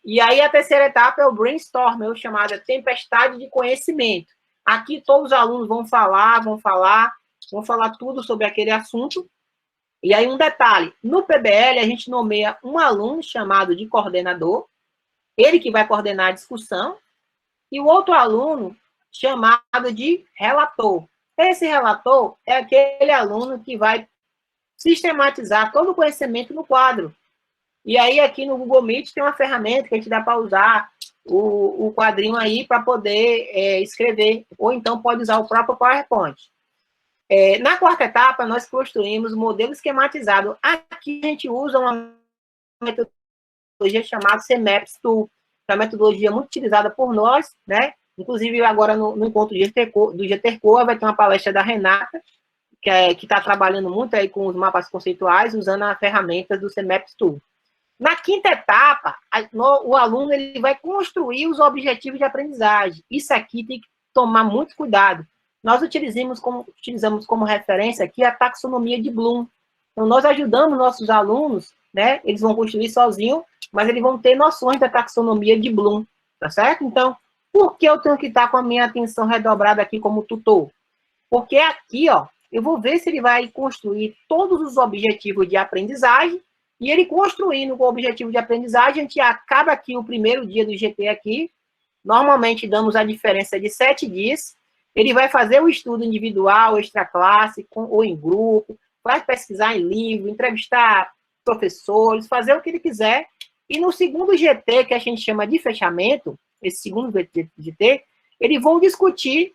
E aí, a terceira etapa é o brainstorm, o chamado tempestade de conhecimento. Aqui, todos os alunos vão falar tudo sobre aquele assunto. E aí, um detalhe, no PBL, a gente nomeia um aluno chamado de coordenador, ele que vai coordenar a discussão, e o outro aluno chamado de relator. Esse relator é aquele aluno que vai sistematizar todo o conhecimento no quadro. E aí, aqui no Google Meet, tem uma ferramenta que a gente dá para usar o quadrinho aí para poder escrever, ou então pode usar o próprio PowerPoint. Na quarta etapa, nós construímos o modelo esquematizado. Aqui a gente usa uma metodologia chamada CMAPS Tool, que é uma metodologia muito utilizada por nós, né? Inclusive, agora no encontro do GTERCOA vai ter uma palestra da Renata, que está trabalhando muito aí com os mapas conceituais, usando as ferramentas do CMAPS Tool. Na quinta etapa, o aluno ele vai construir os objetivos de aprendizagem. Isso aqui tem que tomar muito cuidado. Nós utilizamos como referência aqui a taxonomia de Bloom. Então, nós ajudamos nossos alunos, né? Eles vão construir sozinhos, mas eles vão ter noções da taxonomia de Bloom, tá certo? Então, por que eu tenho que estar com a minha atenção redobrada aqui como tutor? Porque aqui, ó, eu vou ver se ele vai construir todos os objetivos de aprendizagem, e ele construindo o objetivo de aprendizagem, a gente acaba aqui o primeiro dia do GT aqui, normalmente damos a diferença de 7 dias, ele vai fazer o estudo individual, extraclasse, ou em grupo, vai pesquisar em livro, entrevistar professores, fazer o que ele quiser, e no segundo GT, que a gente chama de fechamento, esse segundo GT, eles vão discutir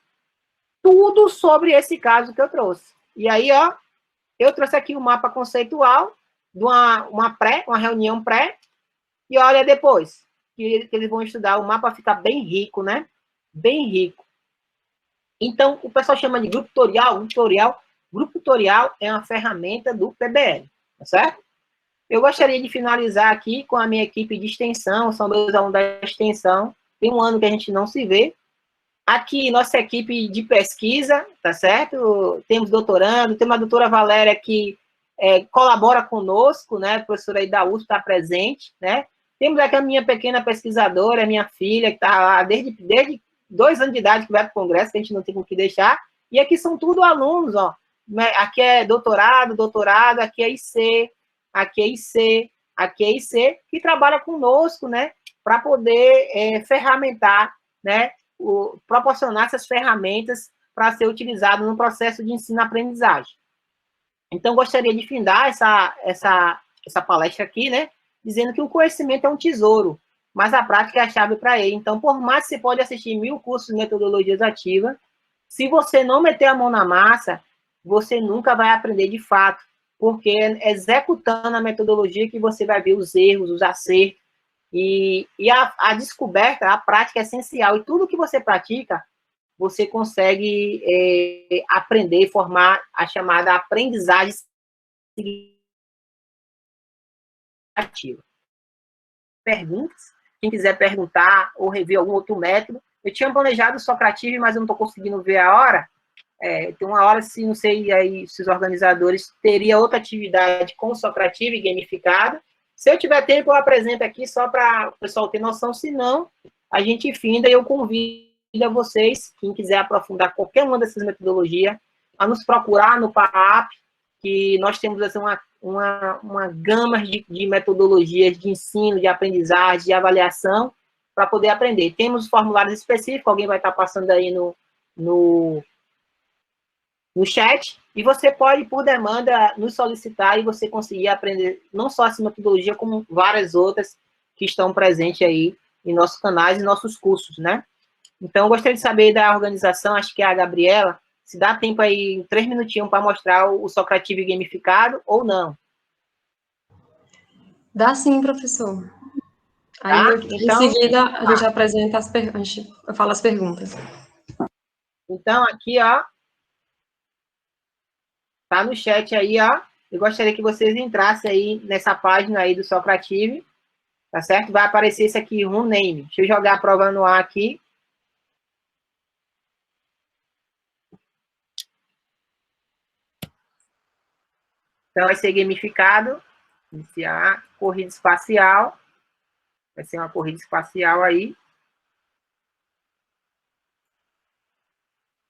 tudo sobre esse caso que eu trouxe. E aí, ó, eu trouxe aqui o mapa conceitual de uma reunião pré, e olha depois, que eles vão estudar, o mapa fica bem rico, né? Bem rico. Então, o pessoal chama de grupo tutorial. Grupo tutorial é uma ferramenta do PBL, tá certo? Eu gostaria de finalizar aqui com a minha equipe de extensão, são meus alunos da extensão, tem um ano que a gente não se vê. Aqui, nossa equipe de pesquisa, tá certo? Temos doutorando, tem uma doutora Valéria que colabora conosco, né? A professora aí da USP está presente, né? Temos aqui a minha pequena pesquisadora, a minha filha, que está lá desde 2 anos de idade, que vai para o congresso, que a gente não tem com o que deixar. E aqui são tudo alunos, ó. Aqui é doutorado, aqui é IC, aqui é IC, aqui é IC, que trabalha conosco, né? Para poder ferramentar, né? Proporcionar essas ferramentas para ser utilizado no processo de ensino-aprendizagem. Então, gostaria de findar essa palestra aqui, né, dizendo que o conhecimento é um tesouro, mas a prática é a chave para ele. Então, por mais que você pode assistir 1000 cursos de metodologias ativas, se você não meter a mão na massa, você nunca vai aprender de fato, porque é executando a metodologia que você vai ver os erros, os acertos, e a descoberta, a prática é essencial. E tudo que você pratica, você consegue aprender, formar a chamada aprendizagem ativa. Perguntas? Quem quiser perguntar ou rever algum outro método. Eu tinha planejado o Socrative, mas eu não estou conseguindo ver a hora. Tem uma hora, se não sei aí, se os organizadores teria outra atividade com o Socrative gamificado. Se eu tiver tempo, eu apresento aqui só para o pessoal ter noção. Se não, a gente finda e eu convido a vocês, quem quiser aprofundar qualquer uma dessas metodologias, a nos procurar no PAAP, que nós temos assim, uma gama de metodologias de ensino, de aprendizagem, de avaliação, para poder aprender. Temos formulários específicos, alguém vai estar passando aí no chat, e você pode, por demanda, nos solicitar e você conseguir aprender não só essa metodologia, como várias outras que estão presentes aí em nossos canais e nossos cursos, né? Então, eu gostaria de saber da organização, acho que é a Gabriela, se dá tempo aí, 3 minutinhos, para mostrar o Socrative gamificado ou não. Dá sim, professor. Aí, Tá? então, em seguida, a gente apresenta eu falo as perguntas. Então, aqui, ó, tá no chat aí, ó. Eu gostaria que vocês entrassem aí nessa página aí do Socrative, tá certo? Vai aparecer esse aqui, name. Deixa eu jogar a prova no ar aqui. Então, vai ser gamificado. Iniciar corrida espacial. Vai ser uma corrida espacial aí.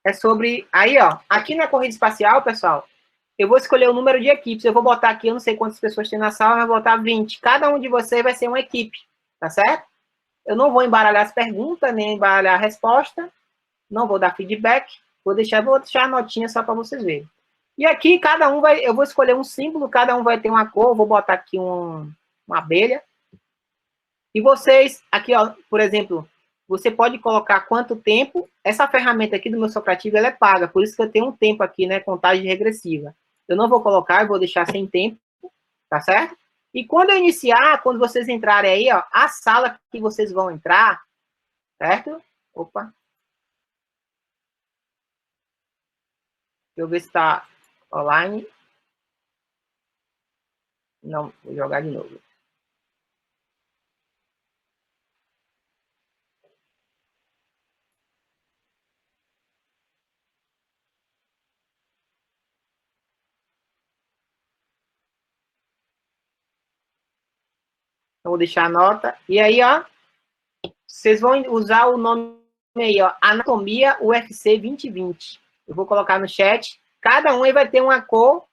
É sobre... Aí, ó. Aqui na corrida espacial, pessoal, eu vou escolher o número de equipes. Eu vou botar aqui, eu não sei quantas pessoas tem na sala, mas vou botar 20. Cada um de vocês vai ser uma equipe. Tá certo? Eu não vou embaralhar as perguntas, nem embaralhar a resposta. Não vou dar feedback. Vou deixar a notinha só para vocês verem. E aqui, cada um vai... Eu vou escolher um símbolo, cada um vai ter uma cor. Vou botar aqui uma abelha. E vocês, aqui, ó, por exemplo, você pode colocar quanto tempo. Essa ferramenta aqui do meu Socrative, ela é paga. Por isso que eu tenho um tempo aqui, né? Contagem regressiva. Eu não vou colocar, eu vou deixar sem tempo. Tá certo? E quando eu iniciar, quando vocês entrarem aí, ó, a sala que vocês vão entrar, certo? Opa. Deixa eu ver se está online. Não, vou jogar de novo. Então, vou deixar a nota. E aí, ó, vocês vão usar o nome aí, ó, Anatomia UFC 2020. Eu vou colocar no chat. Cada um aí vai ter uma cor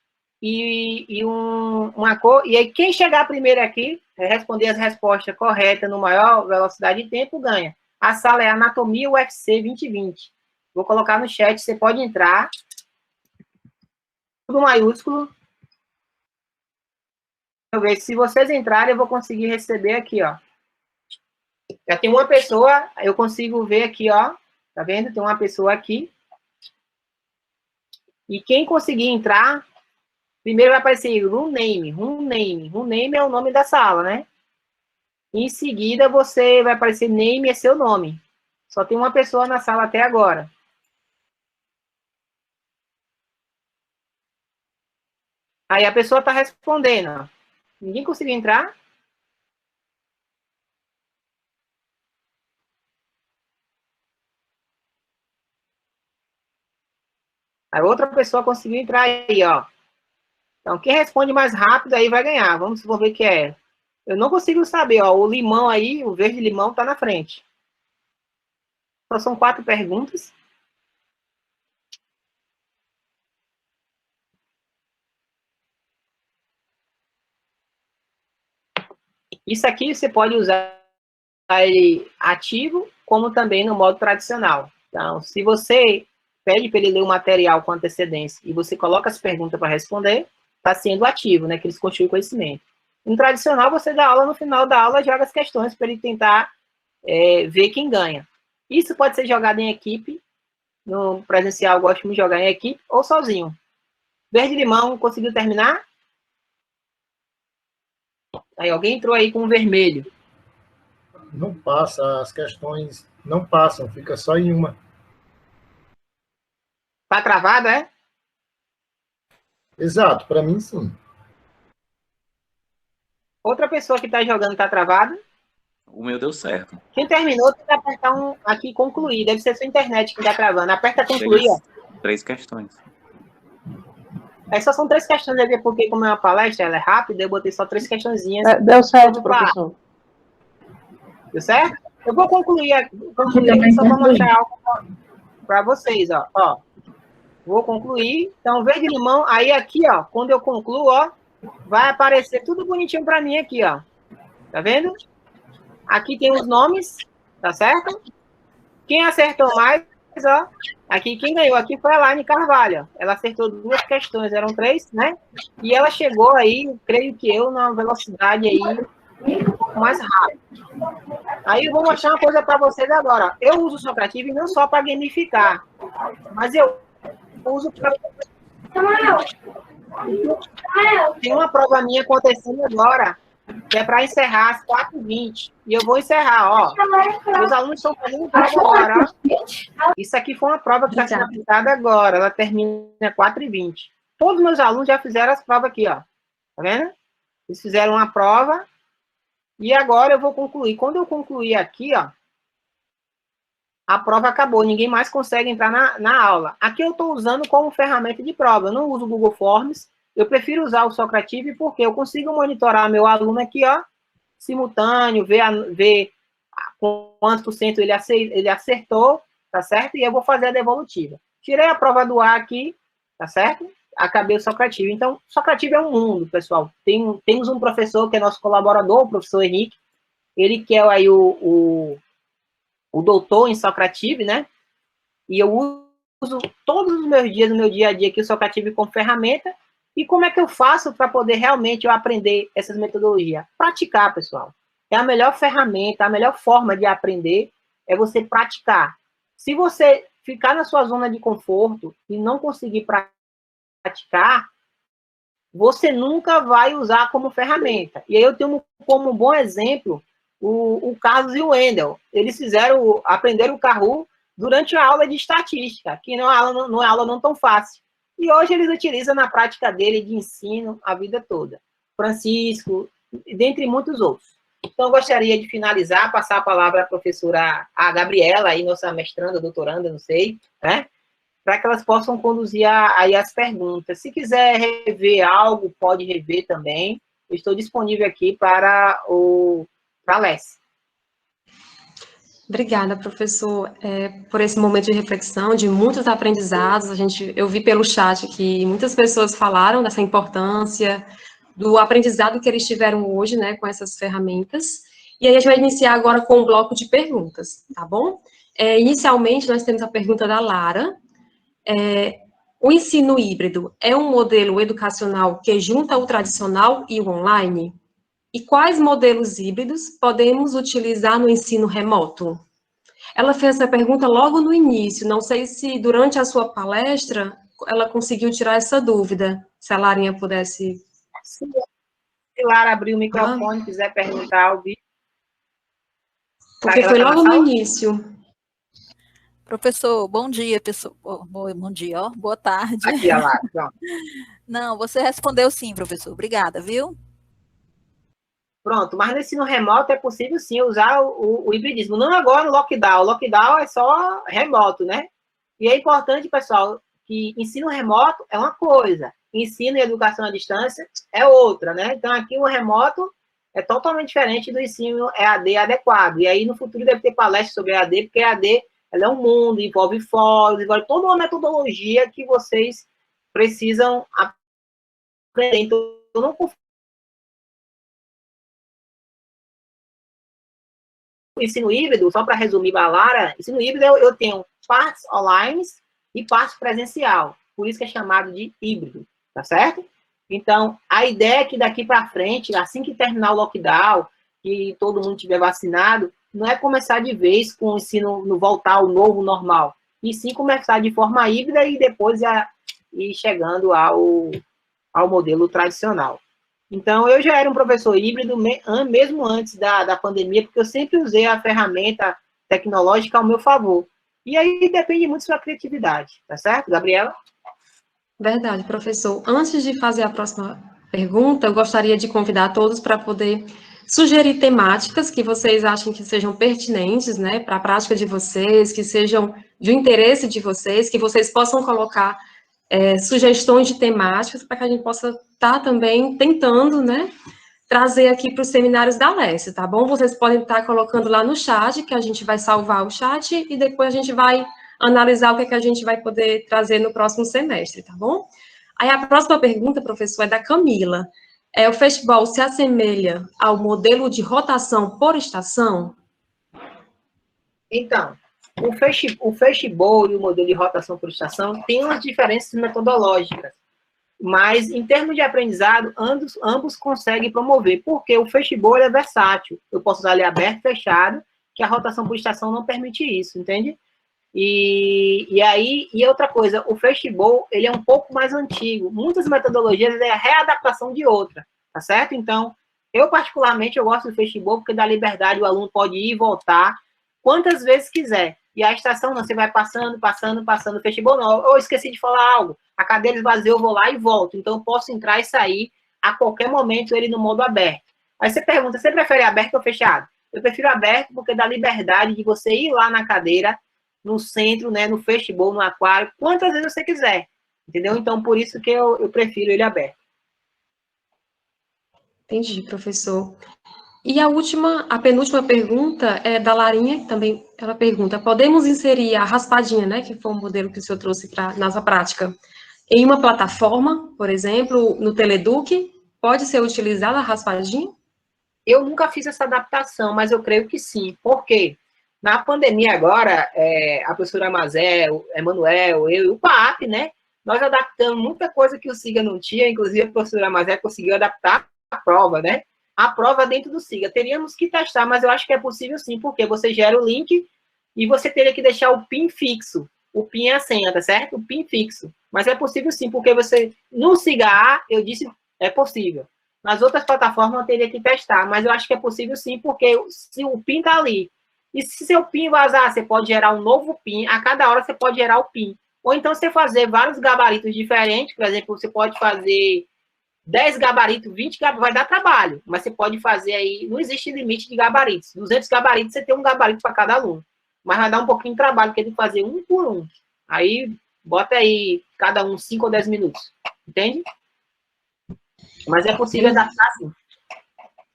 uma cor. E aí, quem chegar primeiro aqui, responder as respostas corretas no maior velocidade de tempo, ganha. A sala é Anatomia UFC 2020. Vou colocar no chat, você pode entrar. Tudo maiúsculo. Deixa eu ver, se vocês entrarem, eu vou conseguir receber aqui, ó. Já tem uma pessoa, eu consigo ver aqui, ó. Tá vendo? Tem uma pessoa aqui. E quem conseguir entrar, primeiro vai aparecer room name. Room name é o nome da sala, né? Em seguida, você vai aparecer name, é seu nome. Só tem uma pessoa na sala até agora. Aí a pessoa está respondendo, ó. Ninguém conseguiu entrar? A outra pessoa conseguiu entrar aí, ó. Então, quem responde mais rápido aí vai ganhar. Vamos ver o que é. Eu não consigo saber, ó. O limão aí, o verde limão, está na frente. Só são 4 perguntas. Isso aqui você pode usar ele ativo, como também no modo tradicional. Então, se você pede para ele ler o material com antecedência e você coloca as perguntas para responder, está sendo ativo, né? Que eles construem conhecimento. No tradicional, você dá aula, no final da aula, joga as questões para ele tentar ver quem ganha. Isso pode ser jogado em equipe. No presencial, eu gosto de jogar em equipe ou sozinho. Verde limão, conseguiu terminar? Aí, alguém entrou aí com vermelho. Não passa, as questões não passam, fica só em uma. Tá travado, é? Exato, para mim sim. Outra pessoa que está jogando está travada? O meu deu certo. Quem terminou, tem que apertar aqui concluir. Deve ser sua internet que está travando. Aperta concluir, ó. 3 questões. Só são 3 questões aqui, porque como é uma palestra, ela é rápida, eu botei só 3 questõezinhas. Deu certo, professor. Deu certo? Eu vou concluir aqui só para mostrar algo para vocês, ó. Vou concluir. Então, verde limão, aí aqui, ó, quando eu concluo, ó, vai aparecer tudo bonitinho para mim aqui, ó. Tá vendo? Aqui tem os nomes, tá certo? Quem acertou mais, ó, aqui, quem ganhou aqui foi a Laine Carvalho. Ela acertou 2 questões, eram 3, né? E ela chegou aí, creio que eu, numa velocidade aí um pouco mais rápida. Aí eu vou mostrar uma coisa para vocês agora. Eu uso o Socrative não só para gamificar, mas eu uso para... Tem uma prova minha acontecendo agora, que é para encerrar às 4h20. E eu vou encerrar, ó. Os alunos estão fazendo prova agora, ó. Isso aqui foi uma prova que está sendo aplicada agora. Ela termina às 4h20. Todos os meus alunos já fizeram as provas aqui, ó. Tá vendo? Eles fizeram uma prova. E agora eu vou concluir. Quando eu concluir aqui, ó, a prova acabou. Ninguém mais consegue entrar na aula. Aqui eu estou usando como ferramenta de prova. Eu não uso o Google Forms. Eu prefiro usar o Socrative porque eu consigo monitorar meu aluno aqui, ó, simultâneo, ver quantos por cento ele acertou, tá certo? E eu vou fazer a devolutiva. Tirei a prova do ar aqui, tá certo? Acabei o Socrative. Então, Socrative é um mundo, pessoal. Temos um professor que é nosso colaborador, o professor Henrique. Ele que é aí o doutor em Socrative, né? E eu uso todos os meus dias, no meu dia a dia aqui, o Socrative como ferramenta. E como é que eu faço para poder realmente eu aprender essas metodologias? Praticar, pessoal. É a melhor ferramenta, a melhor forma de aprender é você praticar. Se você ficar na sua zona de conforto e não conseguir praticar, você nunca vai usar como ferramenta. E aí eu tenho como bom exemplo o Carlos e o Wendel. Eles aprenderam o Kahoot durante a aula de estatística, que não é uma aula não tão fácil. E hoje eles utilizam na prática dele de ensino a vida toda. Francisco, dentre muitos outros. Então, eu gostaria de finalizar, passar a palavra à professora a Gabriela, aí, nossa mestranda, doutoranda, não sei, né? Para que elas possam conduzir aí as perguntas. Se quiser rever algo, pode rever também. eu estou disponível aqui para a LES. Obrigada, professor, por esse momento de reflexão, de muitos aprendizados. Eu vi pelo chat que muitas pessoas falaram dessa importância, do aprendizado que eles tiveram hoje, né, com essas ferramentas. E aí a gente vai iniciar agora com um bloco de perguntas, tá bom? Inicialmente, nós temos a pergunta da Lara. O ensino híbrido é um modelo educacional que junta o tradicional e o online? E quais modelos híbridos podemos utilizar no ensino remoto? Ela fez essa pergunta logo no início, não sei se durante a sua palestra ela conseguiu tirar essa dúvida, se a Larinha pudesse... Se Lara abrir o microfone, quiser perguntar ao vídeo. Porque foi logo no início. Professor, bom dia, pessoal. Bom dia, ó. Boa tarde. Aqui, Lara, pronto. Não, você respondeu sim, professor. Obrigada, viu? Pronto, mas no ensino remoto é possível sim usar o hibridismo. Não agora no lockdown. O lockdown é só remoto, né? E é importante, pessoal, que ensino remoto é uma coisa, ensino e educação à distância é outra, né? Então, aqui o remoto é totalmente diferente do ensino EAD adequado. E aí, no futuro, deve ter palestra sobre EAD, porque EAD ela é um mundo, envolve fóruns, envolve toda uma metodologia que vocês precisam aprender. Então, eu não confio. Ensino híbrido, só para resumir para a Lara, ensino híbrido eu tenho partes online e partes presencial. Por isso que é chamado de híbrido, tá certo? Então, a ideia é que daqui para frente, assim que terminar o lockdown, que todo mundo tiver vacinado, não é começar de vez com o ensino, no voltar ao novo normal, e sim começar de forma híbrida e depois ir chegando ao modelo tradicional. Então, eu já era um professor híbrido mesmo antes da pandemia, porque eu sempre usei a ferramenta tecnológica ao meu favor. E aí depende muito da sua criatividade, tá certo, Gabriela? Verdade, professor. Antes de fazer a próxima pergunta, eu gostaria de convidar todos para poder sugerir temáticas que vocês achem que sejam pertinentes, né, para a prática de vocês, que sejam de interesse de vocês, que vocês possam colocar sugestões de temáticas para que a gente possa estar também tentando, né, trazer aqui para os seminários da LES, tá bom? Vocês podem estar colocando lá no chat, que a gente vai salvar o chat e depois a gente vai analisar o que é que a gente vai poder trazer no próximo semestre, tá bom? Aí a próxima pergunta, professor, é da Camila. O festival se assemelha ao modelo de rotação por estação? Então, o festival e o modelo de rotação por estação tem umas diferenças metodológicas, mas em termos de aprendizado, ambos conseguem promover, porque o festival é versátil. Eu posso usar ele aberto e fechado, que a rotação por estação não permite isso, entende? E outra coisa, o festival, ele é um pouco mais antigo. Muitas metodologias é a readaptação de outra, tá certo? Então, eu particularmente, eu gosto do festival porque dá liberdade, o aluno pode ir e voltar quantas vezes quiser. E a estação, não, você vai passando. O festival, não, eu esqueci de falar algo. A cadeira esvaziou, eu vou lá e volto. Então, eu posso entrar e sair a qualquer momento, ele no modo aberto. Aí você pergunta, você prefere aberto ou fechado? Eu prefiro aberto porque dá liberdade de você ir lá na cadeira, no centro, né, no festival, no aquário, quantas vezes você quiser. Entendeu? Então, por isso que eu prefiro ele aberto. Entendi, professor. E a penúltima pergunta é da Larinha, que também ela pergunta, podemos inserir a raspadinha, né, que foi um modelo que o senhor trouxe para nossa prática, em uma plataforma, por exemplo, no Teleduc, pode ser utilizada a raspadinha? Eu nunca fiz essa adaptação, mas eu creio que sim. Por quê? Na pandemia agora, a professora Mazé, o Emanuel, eu e o PAP, né, nós adaptamos muita coisa que o SIGA não tinha, inclusive a professora Mazé conseguiu adaptar a prova, né? A prova dentro do SIGA. Teríamos que testar, mas eu acho que é possível sim, porque você gera o link e você teria que deixar o PIN fixo. O PIN é a senha, tá certo? O PIN fixo. Mas é possível sim, porque você, no SIGA A, eu disse, é possível. Nas outras plataformas eu teria que testar, mas eu acho que é possível sim, porque se o PIN tá ali, e se seu PIN vazar, você pode gerar um novo PIN, a cada hora você pode gerar o PIN. Ou então você fazer vários gabaritos diferentes, por exemplo, você pode fazer 10 gabaritos, 20 gabaritos, vai dar trabalho, mas você pode fazer aí, não existe limite de gabaritos. 200 gabaritos, você tem um gabarito para cada aluno. Mas vai dar um pouquinho de trabalho, porque tem que fazer um por um. Aí, bota aí, cada um 5 ou 10 minutos. Entende? Mas é possível adaptar sim.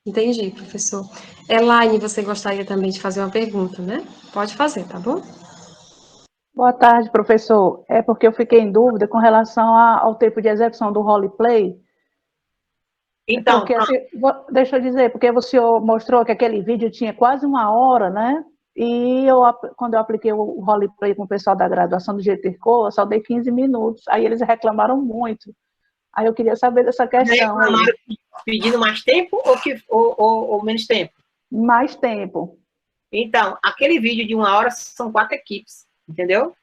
Entendi, professor. Elaine, você gostaria também de fazer uma pergunta, né? Pode fazer, tá bom? Boa tarde, professor. É porque eu fiquei em dúvida com relação ao tempo de execução do roleplay. Então, porque, assim, deixa eu dizer, porque o senhor mostrou que aquele vídeo tinha quase 1 hora, né? E quando eu apliquei o roleplay com o pessoal da graduação do GTCO, eu só dei 15 minutos. Aí eles reclamaram muito. Aí eu queria saber dessa questão aí. Pedindo mais tempo ou menos tempo? Mais tempo. Então, aquele vídeo de 1 hora são 4 equipes, entendeu?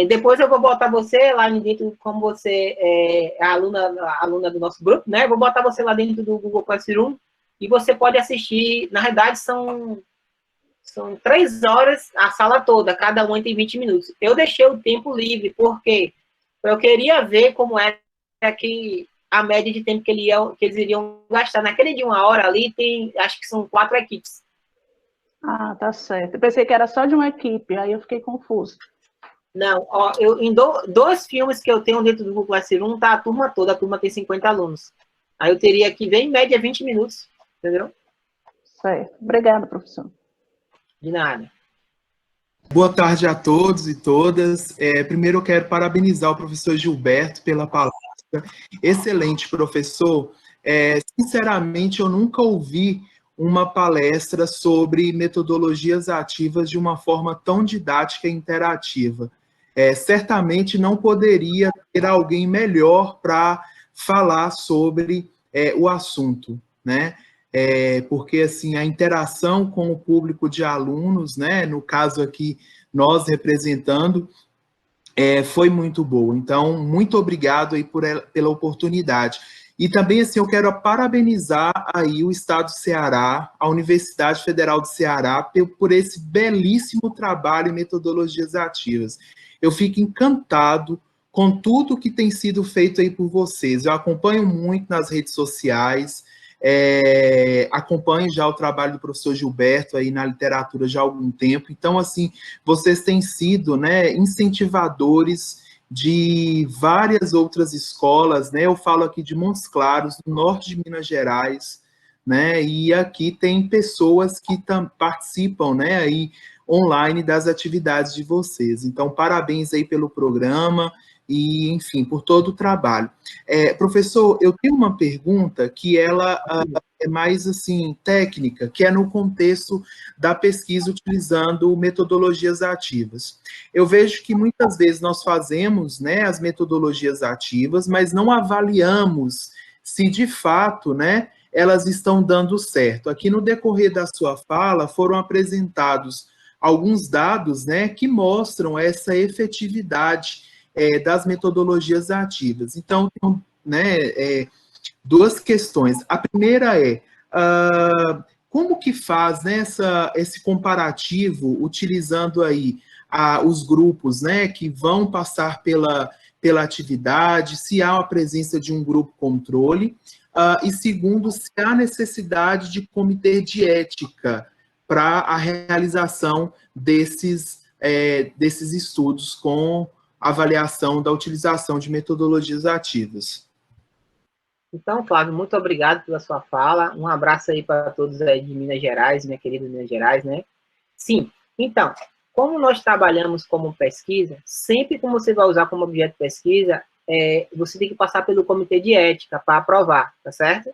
Depois eu vou botar você lá dentro, como você é aluna do nosso grupo, né? Vou botar você lá dentro do Google Classroom e você pode assistir. Na verdade, são 3 horas a sala toda, cada uma tem 20 minutos. Eu deixei o tempo livre, porque eu queria ver como é que a média de tempo que eles iriam gastar. Naquele de 1 hora ali, acho que são 4 equipes. Ah, tá certo. Eu pensei que era só de uma equipe, aí eu fiquei confuso. Não, ó, em 2 filmes que eu tenho dentro do Google Classroom, tá a turma toda, a turma tem 50 alunos. Aí eu teria que ver, em média, 20 minutos, entendeu? Certo. Obrigada, professor. De nada. Boa tarde a todos e todas. Primeiro eu quero parabenizar o professor Gilberto pela palestra. Excelente, professor. Sinceramente, eu nunca ouvi uma palestra sobre metodologias ativas de uma forma tão didática e interativa. Certamente não poderia ter alguém melhor para falar sobre o assunto, né? Porque assim, a interação com o público de alunos, né, no caso aqui, nós representando, foi muito boa. Então, muito obrigado aí pela oportunidade. E também, assim, eu quero parabenizar aí o Estado do Ceará, a Universidade Federal do Ceará, por esse belíssimo trabalho em metodologias ativas. Eu fico encantado com tudo que tem sido feito aí por vocês. Eu acompanho muito nas redes sociais, acompanho já o trabalho do professor Gilberto aí na literatura já há algum tempo. Então, assim, vocês têm sido, né, incentivadores de várias outras escolas, né? Eu falo aqui de Montes Claros, do norte de Minas Gerais, né? E aqui tem pessoas que participam, né, aí online das atividades de vocês. Então, parabéns aí pelo programa e, enfim, por todo o trabalho. Professor, eu tenho uma pergunta que ela é mais, assim, técnica, que é no contexto da pesquisa utilizando metodologias ativas. Eu vejo que muitas vezes nós fazemos, né, as metodologias ativas, mas não avaliamos se, de fato, né, elas estão dando certo. Aqui no decorrer da sua fala foram apresentados alguns dados, né, que mostram essa efetividade das metodologias ativas. Então, né, 2 questões. A primeira como que faz, né, esse comparativo utilizando aí os grupos, né, que vão passar pela atividade, se há a presença de um grupo controle, e segundo, se há necessidade de comitê de ética para a realização desses estudos com avaliação da utilização de metodologias ativas. Então, Flávio, muito obrigado pela sua fala. Um abraço aí para todos aí de Minas Gerais, minha querida Minas Gerais, né? Sim, então, como nós trabalhamos como pesquisa, sempre que você vai usar como objeto de pesquisa, você tem que passar pelo comitê de ética para aprovar, tá certo?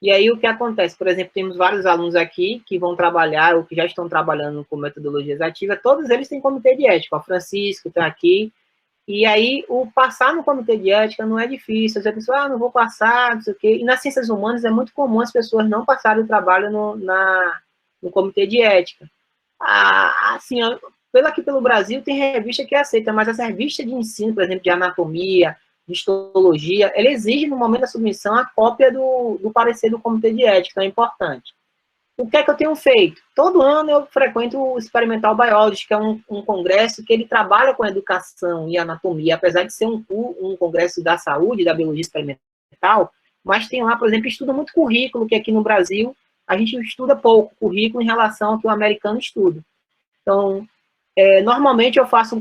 E aí o que acontece? Por exemplo, temos vários alunos aqui que vão trabalhar ou que já estão trabalhando com metodologias ativas, todos eles têm comitê de ética. O Francisco está aqui. E aí, o passar no comitê de ética não é difícil. Às vezes a pessoa, não vou passar, não sei o quê. E nas ciências humanas é muito comum as pessoas não passarem o trabalho no comitê de ética. Assim, aqui pelo Brasil tem revista que aceita, mas essa revista de ensino, por exemplo, de anatomia, de histologia, ela exige, no momento da submissão, a cópia do parecer do comitê de ética, então é importante. O que é que eu tenho feito? Todo ano eu frequento o Experimental Biology, que é um congresso que ele trabalha com educação e anatomia, apesar de ser um congresso da saúde, da biologia experimental, mas tem lá, por exemplo, estuda muito currículo, que aqui no Brasil a gente estuda pouco currículo em relação ao que o americano estuda. Então, normalmente eu faço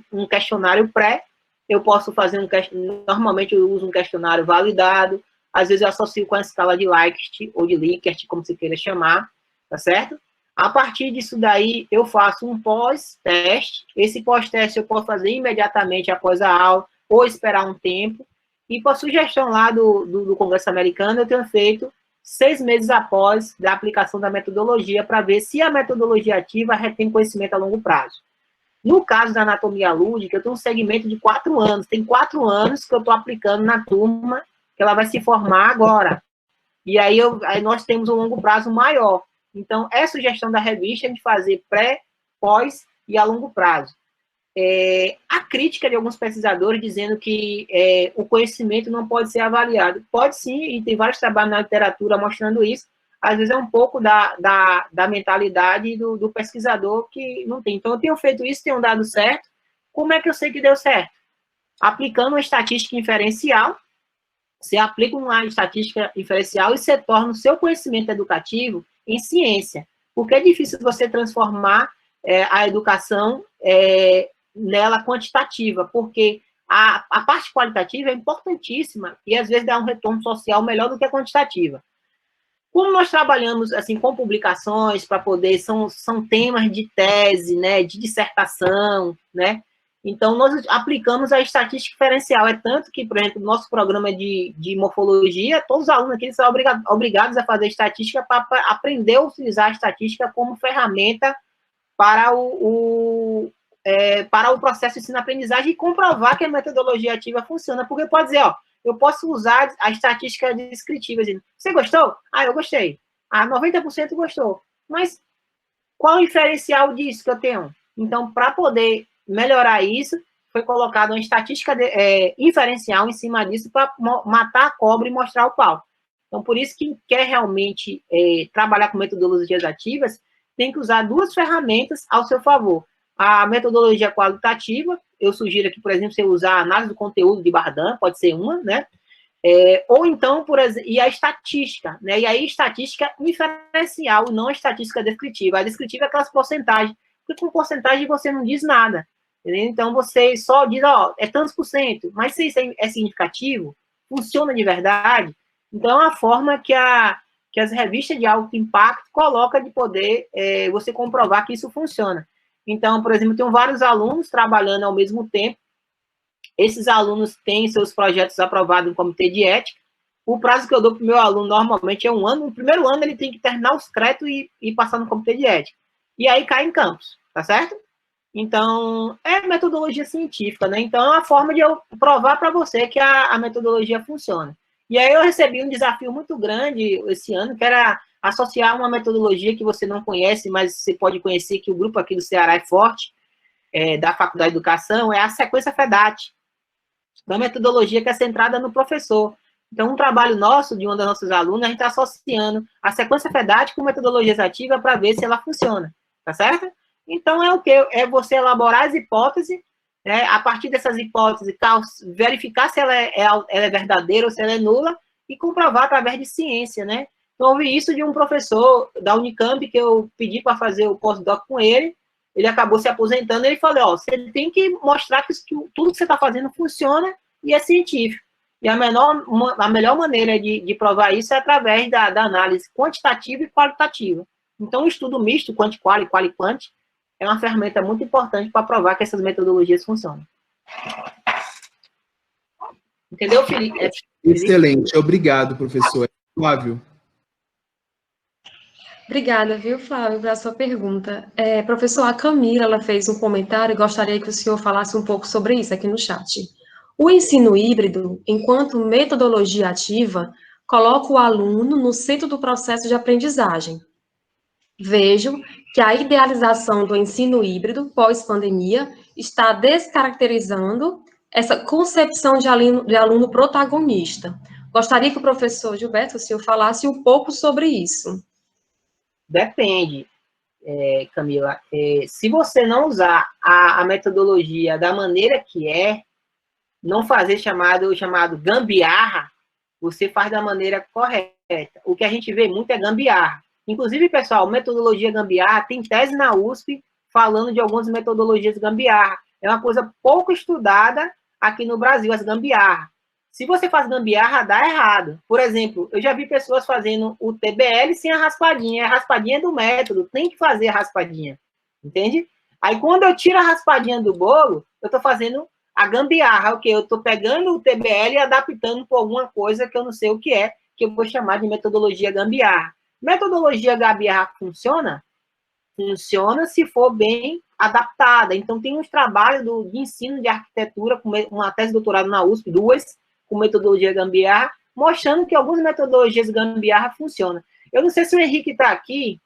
um questionário pré, eu posso fazer normalmente eu uso um questionário validado, às vezes eu associo com a escala de Likert ou de Likert, como você queira chamar, tá certo? A partir disso daí, eu faço um pós-teste. Esse pós-teste eu posso fazer imediatamente após a aula, ou esperar um tempo. E com a sugestão lá do Congresso Americano, eu tenho feito 6 meses após da aplicação da metodologia, para ver se a metodologia ativa retém conhecimento a longo prazo. No caso da anatomia lúdica, eu tenho um segmento de 4 anos. Tem 4 anos que eu estou aplicando na turma, que ela vai se formar agora. E aí nós temos um longo prazo maior. Então, é sugestão da revista de fazer pré, pós e a longo prazo. A crítica de alguns pesquisadores dizendo que o conhecimento não pode ser avaliado. Pode sim, e tem vários trabalhos na literatura mostrando isso. Às vezes é um pouco da mentalidade do pesquisador que não tem. Então, eu tenho feito isso, tenho dado certo. Como é que eu sei que deu certo? Aplicando uma estatística inferencial. Você aplica uma estatística inferencial e você torna o seu conhecimento educativo em ciência. Porque é difícil você transformar a educação nela quantitativa, porque a parte qualitativa é importantíssima e, às vezes, dá um retorno social melhor do que a quantitativa. Como nós trabalhamos assim, com publicações para poder, são temas de tese, né, de dissertação, né? Então, nós aplicamos a estatística diferencial. É tanto que, por exemplo, no nosso programa de morfologia, todos os alunos aqui são obrigados a fazer estatística para aprender a utilizar a estatística como ferramenta para o processo de ensino-aprendizagem e comprovar que a metodologia ativa funciona. Porque pode dizer, ó, eu posso usar a estatística descritiva. Dizendo, você gostou? Ah, eu gostei. Ah, 90% gostou. Mas qual o diferencial disso que eu tenho? Então, para poder melhorar isso, foi colocada uma estatística inferencial em cima disso para matar a cobra e mostrar o pau. Então, por isso, quem quer realmente trabalhar com metodologias ativas, tem que usar 2 ferramentas ao seu favor. A metodologia qualitativa, eu sugiro aqui, por exemplo, você usar a análise do conteúdo de Bardan, pode ser uma, né? Ou então, por exemplo, e a estatística, né? E aí, estatística inferencial, não a estatística descritiva. A descritiva é aquelas porcentagens, porque com porcentagem você não diz nada. Entendeu? Então, você só diz, ó, é tantos por cento, mas se isso é significativo, funciona de verdade, então é uma forma que as revistas de alto impacto colocam de poder você comprovar que isso funciona. Então, por exemplo, tem vários alunos trabalhando ao mesmo tempo, esses alunos têm seus projetos aprovados no comitê de ética, o prazo que eu dou para o meu aluno normalmente é 1 ano, no primeiro ano ele tem que terminar os créditos e passar no comitê de ética, e aí cai em campus, tá certo? Então, é metodologia científica, né? Então, é uma forma de eu provar para você que a metodologia funciona. E aí eu recebi um desafio muito grande esse ano, que era associar uma metodologia que você não conhece, mas você pode conhecer, que o grupo aqui do Ceará é forte, da Faculdade de Educação, é a sequência FEDAT, uma metodologia que é centrada no professor. Então, um trabalho nosso, de uma das nossas alunas, a gente está associando a sequência FEDAT com metodologias ativas para ver se ela funciona, tá certo? Então, é o quê? É você elaborar as hipóteses, né, a partir dessas hipóteses, verificar se ela é verdadeira ou se ela é nula, e comprovar através de ciência, né? Então, ouvi isso de um professor da Unicamp, que eu pedi para fazer o pós-doc com ele acabou se aposentando, ele falou, ó, você tem que mostrar que tudo que você está fazendo funciona e é científico. E a melhor maneira de provar isso é através da análise quantitativa e qualitativa. Então, o estudo misto, quanti-qual e quali-quanti, é uma ferramenta muito importante para provar que essas metodologias funcionam. Entendeu, Felipe? Excelente. Obrigado, professor. Flávio. Obrigada, viu, Flávio, pela sua pergunta. Professor, a Camila, ela fez um comentário e gostaria que o senhor falasse um pouco sobre isso aqui no chat. O ensino híbrido, enquanto metodologia ativa, coloca o aluno no centro do processo de aprendizagem. Vejo que a idealização do ensino híbrido pós-pandemia está descaracterizando essa concepção de aluno protagonista. Gostaria que o professor Gilberto, o senhor, falasse um pouco sobre isso. Depende, Camila. Se você não usar a metodologia da maneira que não fazer chamado gambiarra, você faz da maneira correta. O que a gente vê muito é gambiarra. Inclusive, pessoal, metodologia gambiarra, tem tese na USP falando de algumas metodologias gambiarra. É uma coisa pouco estudada aqui no Brasil, as gambiarra. Se você faz gambiarra, dá errado. Por exemplo, eu já vi pessoas fazendo o TBL sem a raspadinha. A raspadinha é do método, tem que fazer a raspadinha. Entende? Aí, quando eu tiro a raspadinha do bolo, eu estou fazendo a gambiarra, ok? Eu estou pegando o TBL e adaptando por alguma coisa que eu não sei o que é, que eu vou chamar de metodologia gambiarra. Metodologia gambiarra funciona? Funciona se for bem adaptada. Então, tem uns trabalhos de ensino de arquitetura, com uma tese de doutorado na USP, 2, com metodologia gambiarra, mostrando que algumas metodologias gambiarra funcionam. Eu não sei se o Henrique está aqui.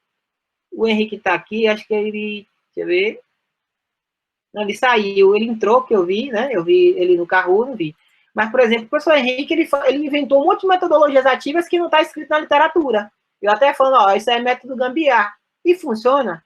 O Henrique está aqui, acho que ele... Deixa eu ver. Não, ele saiu, ele entrou, que eu vi, né? Eu vi ele no carro, não vi. Mas, por exemplo, o professor Henrique, ele inventou um monte de metodologias ativas que não está escrito na literatura. Eu até falo, ó, isso é método gambiarra. E funciona.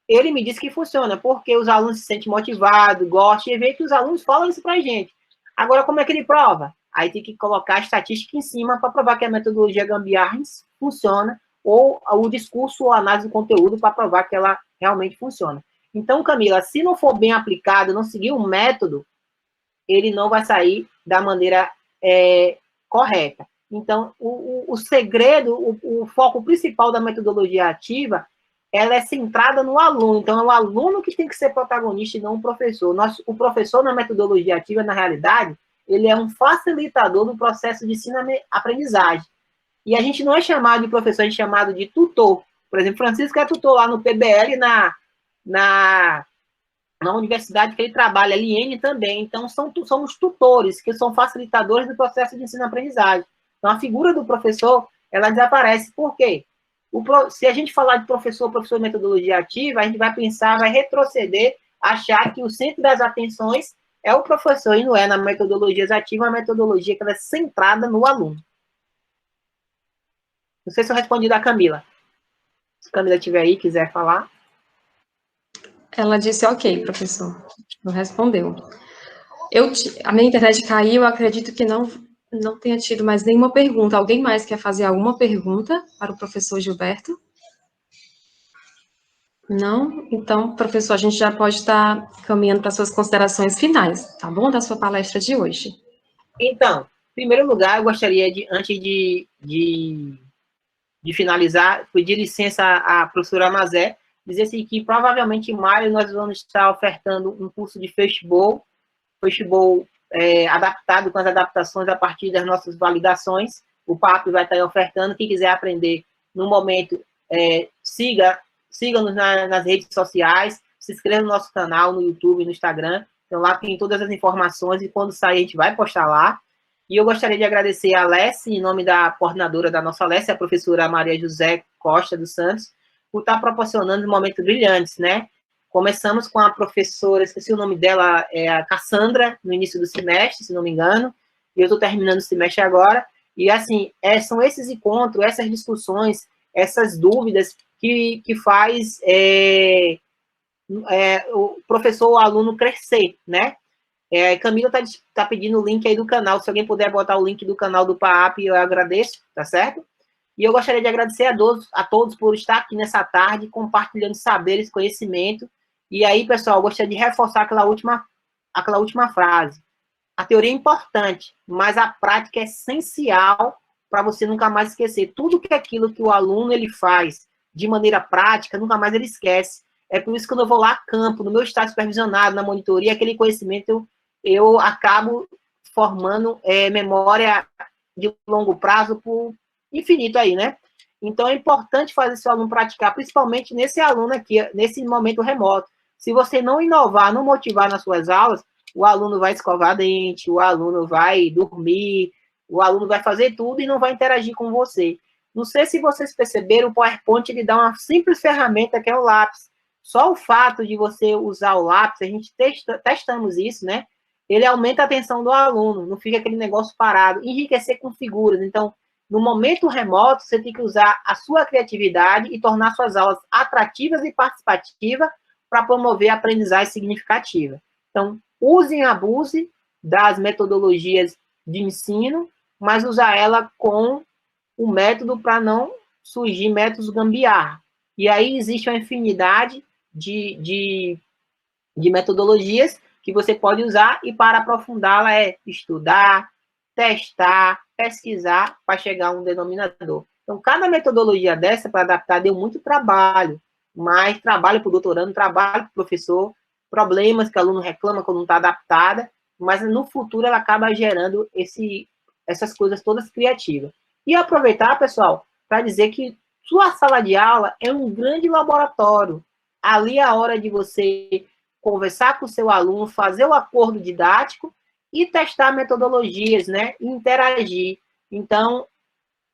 Ele me disse que funciona, porque os alunos se sentem motivados, gostam, e vê que os alunos falam isso pra gente. Agora, como é que ele prova? Aí tem que colocar a estatística em cima para provar que a metodologia gambiarra funciona, ou o discurso ou a análise do conteúdo para provar que ela realmente funciona. Então, Camila, se não for bem aplicado, não seguir o método, ele não vai sair da maneira correta. Então, o segredo, o foco principal da metodologia ativa, ela é centrada no aluno. Então, é o aluno que tem que ser protagonista e não o professor. O professor, na metodologia ativa, na realidade, ele é um facilitador do processo de ensino-aprendizagem. E a gente não é chamado de professor, a gente é chamado de tutor. Por exemplo, Francisco é tutor lá no PBL, na universidade que ele trabalha, a LN também. Então, somos tutores, que são facilitadores do processo de ensino-aprendizagem. Então, a figura do professor, ela desaparece. Por quê? Se a gente falar de professor de metodologia ativa, a gente vai pensar, vai retroceder, achar que o centro das atenções é o professor, e não é. Na metodologia ativa, a metodologia que ela é centrada no aluno. Não sei se eu respondi da Camila. Se a Camila estiver aí, quiser falar. Ela disse ok, professor. Não respondeu. A minha internet caiu, eu acredito que não tenha tido mais nenhuma pergunta. Alguém mais quer fazer alguma pergunta para o professor Gilberto? Não? Então, professor, a gente já pode estar caminhando para suas considerações finais, tá bom? Da sua palestra de hoje. Então, em primeiro lugar, eu gostaria de, antes de finalizar, pedir licença à professora Mazé, dizer assim, que provavelmente em maio nós vamos estar ofertando um curso de Fishbowl adaptado com as adaptações a partir das nossas validações. O PAP vai estar ofertando. Quem quiser aprender no momento, siga-nos nas redes sociais, se inscreva no nosso canal, no YouTube, no Instagram. Então, lá tem todas as informações e quando sair a gente vai postar lá. E eu gostaria de agradecer a Alessi, em nome da coordenadora da nossa Alessi, a professora Maria José Costa dos Santos, por estar proporcionando momentos brilhantes, né? Começamos com a professora, esqueci o nome dela, a Cassandra, no início do semestre, se não me engano, e eu estou terminando o semestre agora, e assim, são esses encontros, essas discussões, essas dúvidas que faz o professor ou o aluno crescer, né? Camila tá pedindo o link aí do canal, se alguém puder botar o link do canal do PAAP, eu agradeço, tá certo? E eu gostaria de agradecer a todos por estar aqui nessa tarde, compartilhando saberes, conhecimento. E aí, pessoal, eu gostaria de reforçar aquela última frase. A teoria é importante, mas a prática é essencial para você nunca mais esquecer. Tudo que aquilo que o aluno ele faz de maneira prática, nunca mais ele esquece. É por isso que quando eu vou lá a campo, no meu estágio supervisionado, na monitoria, aquele conhecimento eu acabo formando memória de longo prazo por infinito aí, né? Então, é importante fazer seu aluno praticar, principalmente nesse aluno aqui, nesse momento remoto. Se você não inovar, não motivar nas suas aulas, o aluno vai escovar dente, o aluno vai dormir, o aluno vai fazer tudo e não vai interagir com você. Não sei se vocês perceberam, o PowerPoint ele dá uma simples ferramenta que é o lápis. Só o fato de você usar o lápis, a gente testamos isso, né? Ele aumenta a atenção do aluno, não fica aquele negócio parado. Enriquecer com figuras. Então, no momento remoto, você tem que usar a sua criatividade e tornar suas aulas atrativas e participativas para promover a aprendizagem significativa. Então, usem e abuse das metodologias de ensino, mas usar ela com o método para não surgir métodos gambiarra. E aí existe uma infinidade de metodologias que você pode usar, e para aprofundá-la é estudar, testar, pesquisar para chegar a um denominador. Então, cada metodologia dessa para adaptar deu muito trabalho, mas trabalho para o doutorando, trabalho para o professor, problemas que o aluno reclama quando não está adaptada, mas no futuro ela acaba gerando essas coisas todas criativas. E aproveitar, pessoal, para dizer que sua sala de aula é um grande laboratório. Ali é a hora de você conversar com o seu aluno, fazer o acordo didático e testar metodologias, né? E interagir. Então,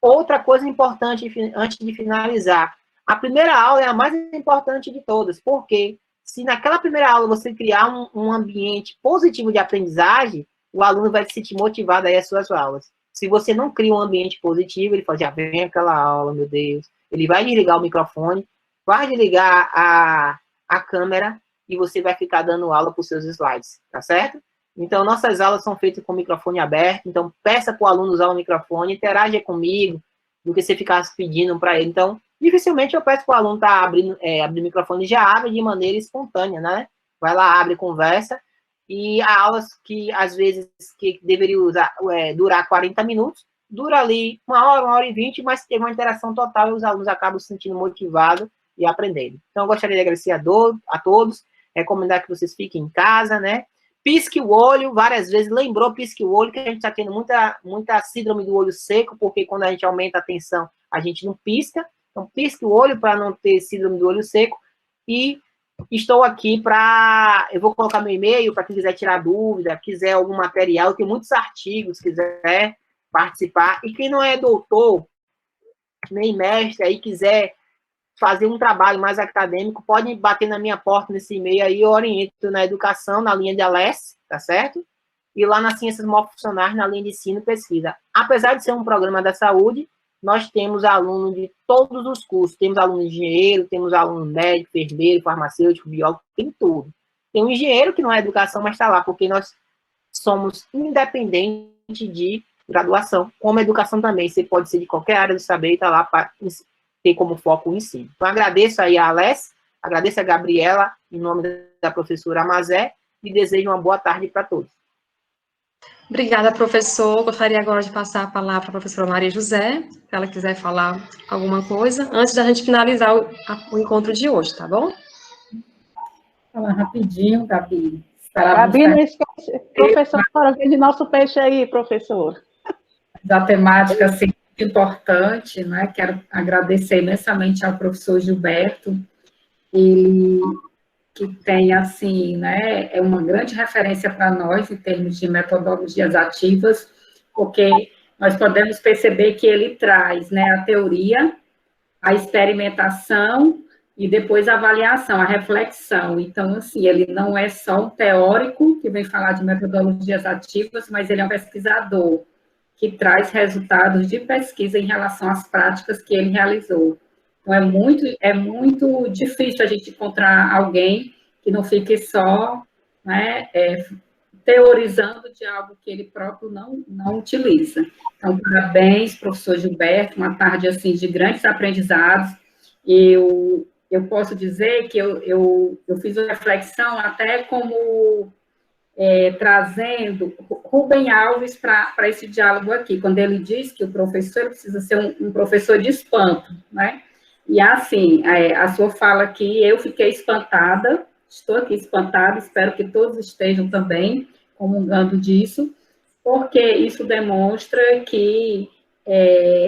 outra coisa importante, antes de finalizar, a primeira aula é a mais importante de todas, porque se naquela primeira aula você criar um ambiente positivo de aprendizagem, o aluno vai se sentir motivado aí às suas aulas. Se você não cria um ambiente positivo, ele fala, já vem aquela aula, meu Deus. Ele vai desligar o microfone, vai desligar a câmera e você vai ficar dando aula para os seus slides, tá certo? Então, nossas aulas são feitas com o microfone aberto, então peça para o aluno usar o microfone, interaja comigo, do que você ficar pedindo para ele. Então, dificilmente eu peço para o aluno estar abrindo o microfone, já abre de maneira espontânea, né? Vai lá, abre, conversa. E há aulas que, às vezes, que deveriam durar 40 minutos, dura ali 1 hora e 20, mas tem uma interação total e os alunos acabam se sentindo motivados e aprendendo. Então, eu gostaria de agradecer a todos, recomendar que vocês fiquem em casa, né? Pisque o olho, várias vezes, lembrou pisque o olho, que a gente está tendo muita síndrome do olho seco, porque quando a gente aumenta a tensão, a gente não pisca. Então, pisque o olho para não ter síndrome do olho seco. E estou aqui eu vou colocar meu e-mail para quem quiser tirar dúvida, quiser algum material, tem muitos artigos, quiser participar. E quem não é doutor, nem mestre, aí quiser fazer um trabalho mais acadêmico, pode bater na minha porta nesse e-mail aí, eu oriento na educação, na linha de ALES, tá certo? E lá nas ciências morfofuncionais, na linha de ensino e pesquisa. Apesar de ser um programa da saúde, nós temos alunos de todos os cursos. Temos aluno engenheiro, temos aluno médico, enfermeiro, farmacêutico, biólogo, tem tudo. Tem um engenheiro que não é educação, mas está lá, porque nós somos independentes de graduação. Como educação também, você pode ser de qualquer área do saber e está lá para ter como foco o ensino. Então, agradeço aí a Aless, agradeço a Gabriela, em nome da professora Amazé, e desejo uma boa tarde para todos. Obrigada, professor. Gostaria agora de passar a palavra para a professora Maria José, se ela quiser falar alguma coisa, antes da gente finalizar o encontro de hoje, tá bom? Fala rapidinho, Gabi. Gabi, não esquece. Professora, vende nosso peixe aí, professor. Da temática, assim, importante, né? Quero agradecer imensamente ao professor Gilberto, ele que tem, assim, né, é uma grande referência para nós em termos de metodologias ativas, porque nós podemos perceber que ele traz, né, a teoria, a experimentação e depois a avaliação, a reflexão. Então, assim, ele não é só um teórico que vem falar de metodologias ativas, mas ele é um pesquisador que traz resultados de pesquisa em relação às práticas que ele realizou. Então, é muito difícil a gente encontrar alguém que não fique só, né, teorizando de algo que ele próprio não utiliza. Então, parabéns, professor Gilberto, uma tarde, assim, de grandes aprendizados. Eu posso dizer que eu fiz uma reflexão até como trazendo Rubem Alves para esse diálogo aqui, quando ele diz que o professor precisa ser um professor de espanto, né? E assim, a sua fala aqui, eu fiquei espantada, estou aqui espantada, espero que todos estejam também comungando disso, porque isso demonstra que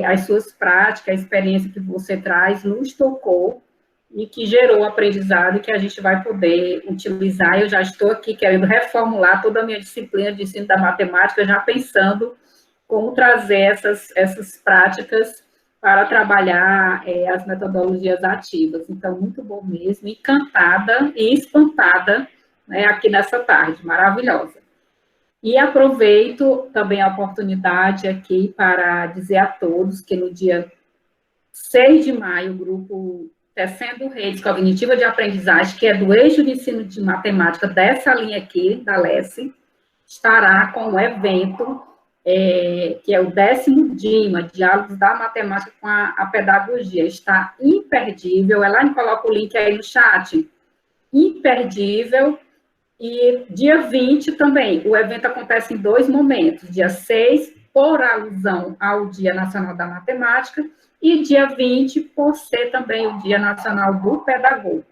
as suas práticas, a experiência que você traz nos tocou e que gerou aprendizado que a gente vai poder utilizar. Eu já estou aqui querendo reformular toda a minha disciplina de ensino da matemática, já pensando como trazer essas práticas para trabalhar as metodologias ativas. Então, muito bom mesmo, encantada e espantada, né, aqui nessa tarde, maravilhosa. E aproveito também a oportunidade aqui para dizer a todos que no dia 6 de maio, o grupo Tecendo Redes Cognitiva de Aprendizagem, que é do eixo de ensino de matemática dessa linha aqui, da LESE, estará com um evento que é o 10º DIMA, Diálogos da Matemática com a Pedagogia. Está imperdível, ela coloca o link aí no chat, imperdível, e dia 20 também, o evento acontece em 2 momentos, dia 6 por alusão ao Dia Nacional da Matemática, e dia 20 por ser também o Dia Nacional do Pedagogo.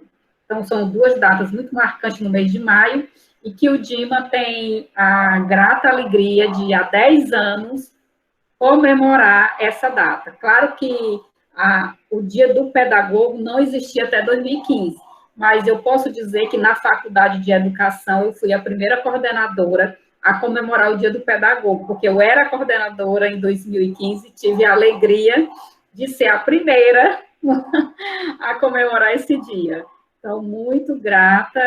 Então, são duas datas muito marcantes no mês de maio, e que o DIMA tem a grata alegria de, há 10 anos, comemorar essa data. Claro que o Dia do Pedagogo não existia até 2015, mas eu posso dizer que na Faculdade de Educação eu fui a primeira coordenadora a comemorar o Dia do Pedagogo, porque eu era coordenadora em 2015 e tive a alegria de ser a primeira a comemorar esse dia. Então, muito grata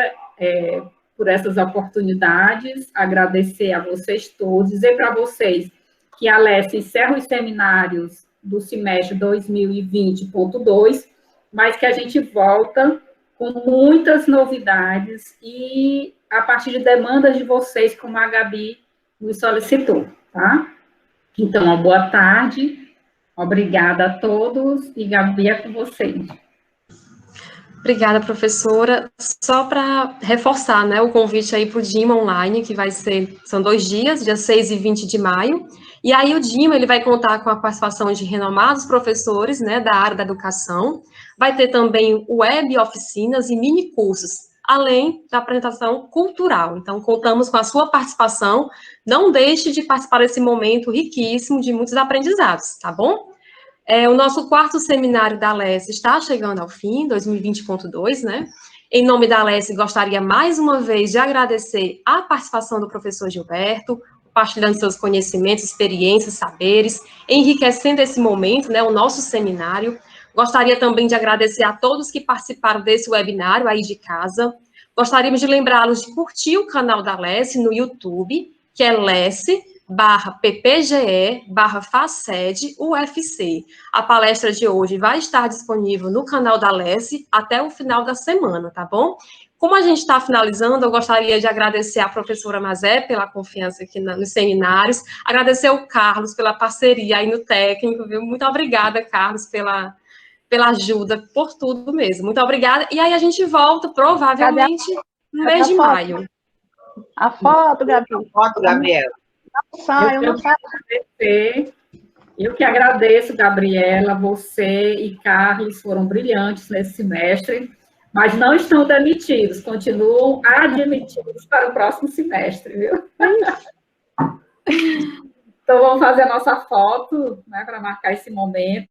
por essas oportunidades, agradecer a vocês todos, dizer para vocês que a LES encerra os seminários do semestre 2020.2, mas que a gente volta com muitas novidades e a partir de demandas de vocês, como a Gabi nos solicitou, tá? Então, uma boa tarde, obrigada a todos, e Gabi, é com vocês. Obrigada, professora. Só para reforçar, né, o convite aí para o DIMA online, que são 2 dias, dia 6 e 20 de maio, e aí o DIMA, ele vai contar com a participação de renomados professores, né, da área da educação, vai ter também web oficinas e mini cursos, além da apresentação cultural. Então, contamos com a sua participação, não deixe de participar desse momento riquíssimo de muitos aprendizados, tá bom? O nosso 4º seminário da LES está chegando ao fim, 2020.2, né? Em nome da LES, gostaria mais uma vez de agradecer a participação do professor Gilberto, compartilhando seus conhecimentos, experiências, saberes, enriquecendo esse momento, né, o nosso seminário. Gostaria também de agradecer a todos que participaram desse webinário aí de casa. Gostaríamos de lembrá-los de curtir o canal da LES no YouTube, que é LES/PPGE/FACED-UFC. A palestra de hoje vai estar disponível no canal da LES até o final da semana, tá bom? Como a gente está finalizando, eu gostaria de agradecer à professora Mazé pela confiança aqui nos seminários, agradecer ao Carlos pela parceria aí no técnico, viu? Muito obrigada, Carlos, pela ajuda, por tudo mesmo. Muito obrigada. E aí a gente volta, provavelmente, no mês de maio. A foto, Gabi. A foto, Gabriela. Eu que agradeço, Gabriela, você e Carlos foram brilhantes nesse semestre, mas não estão demitidos, continuam admitidos para o próximo semestre, viu? Então, vamos fazer a nossa foto, né, para marcar esse momento.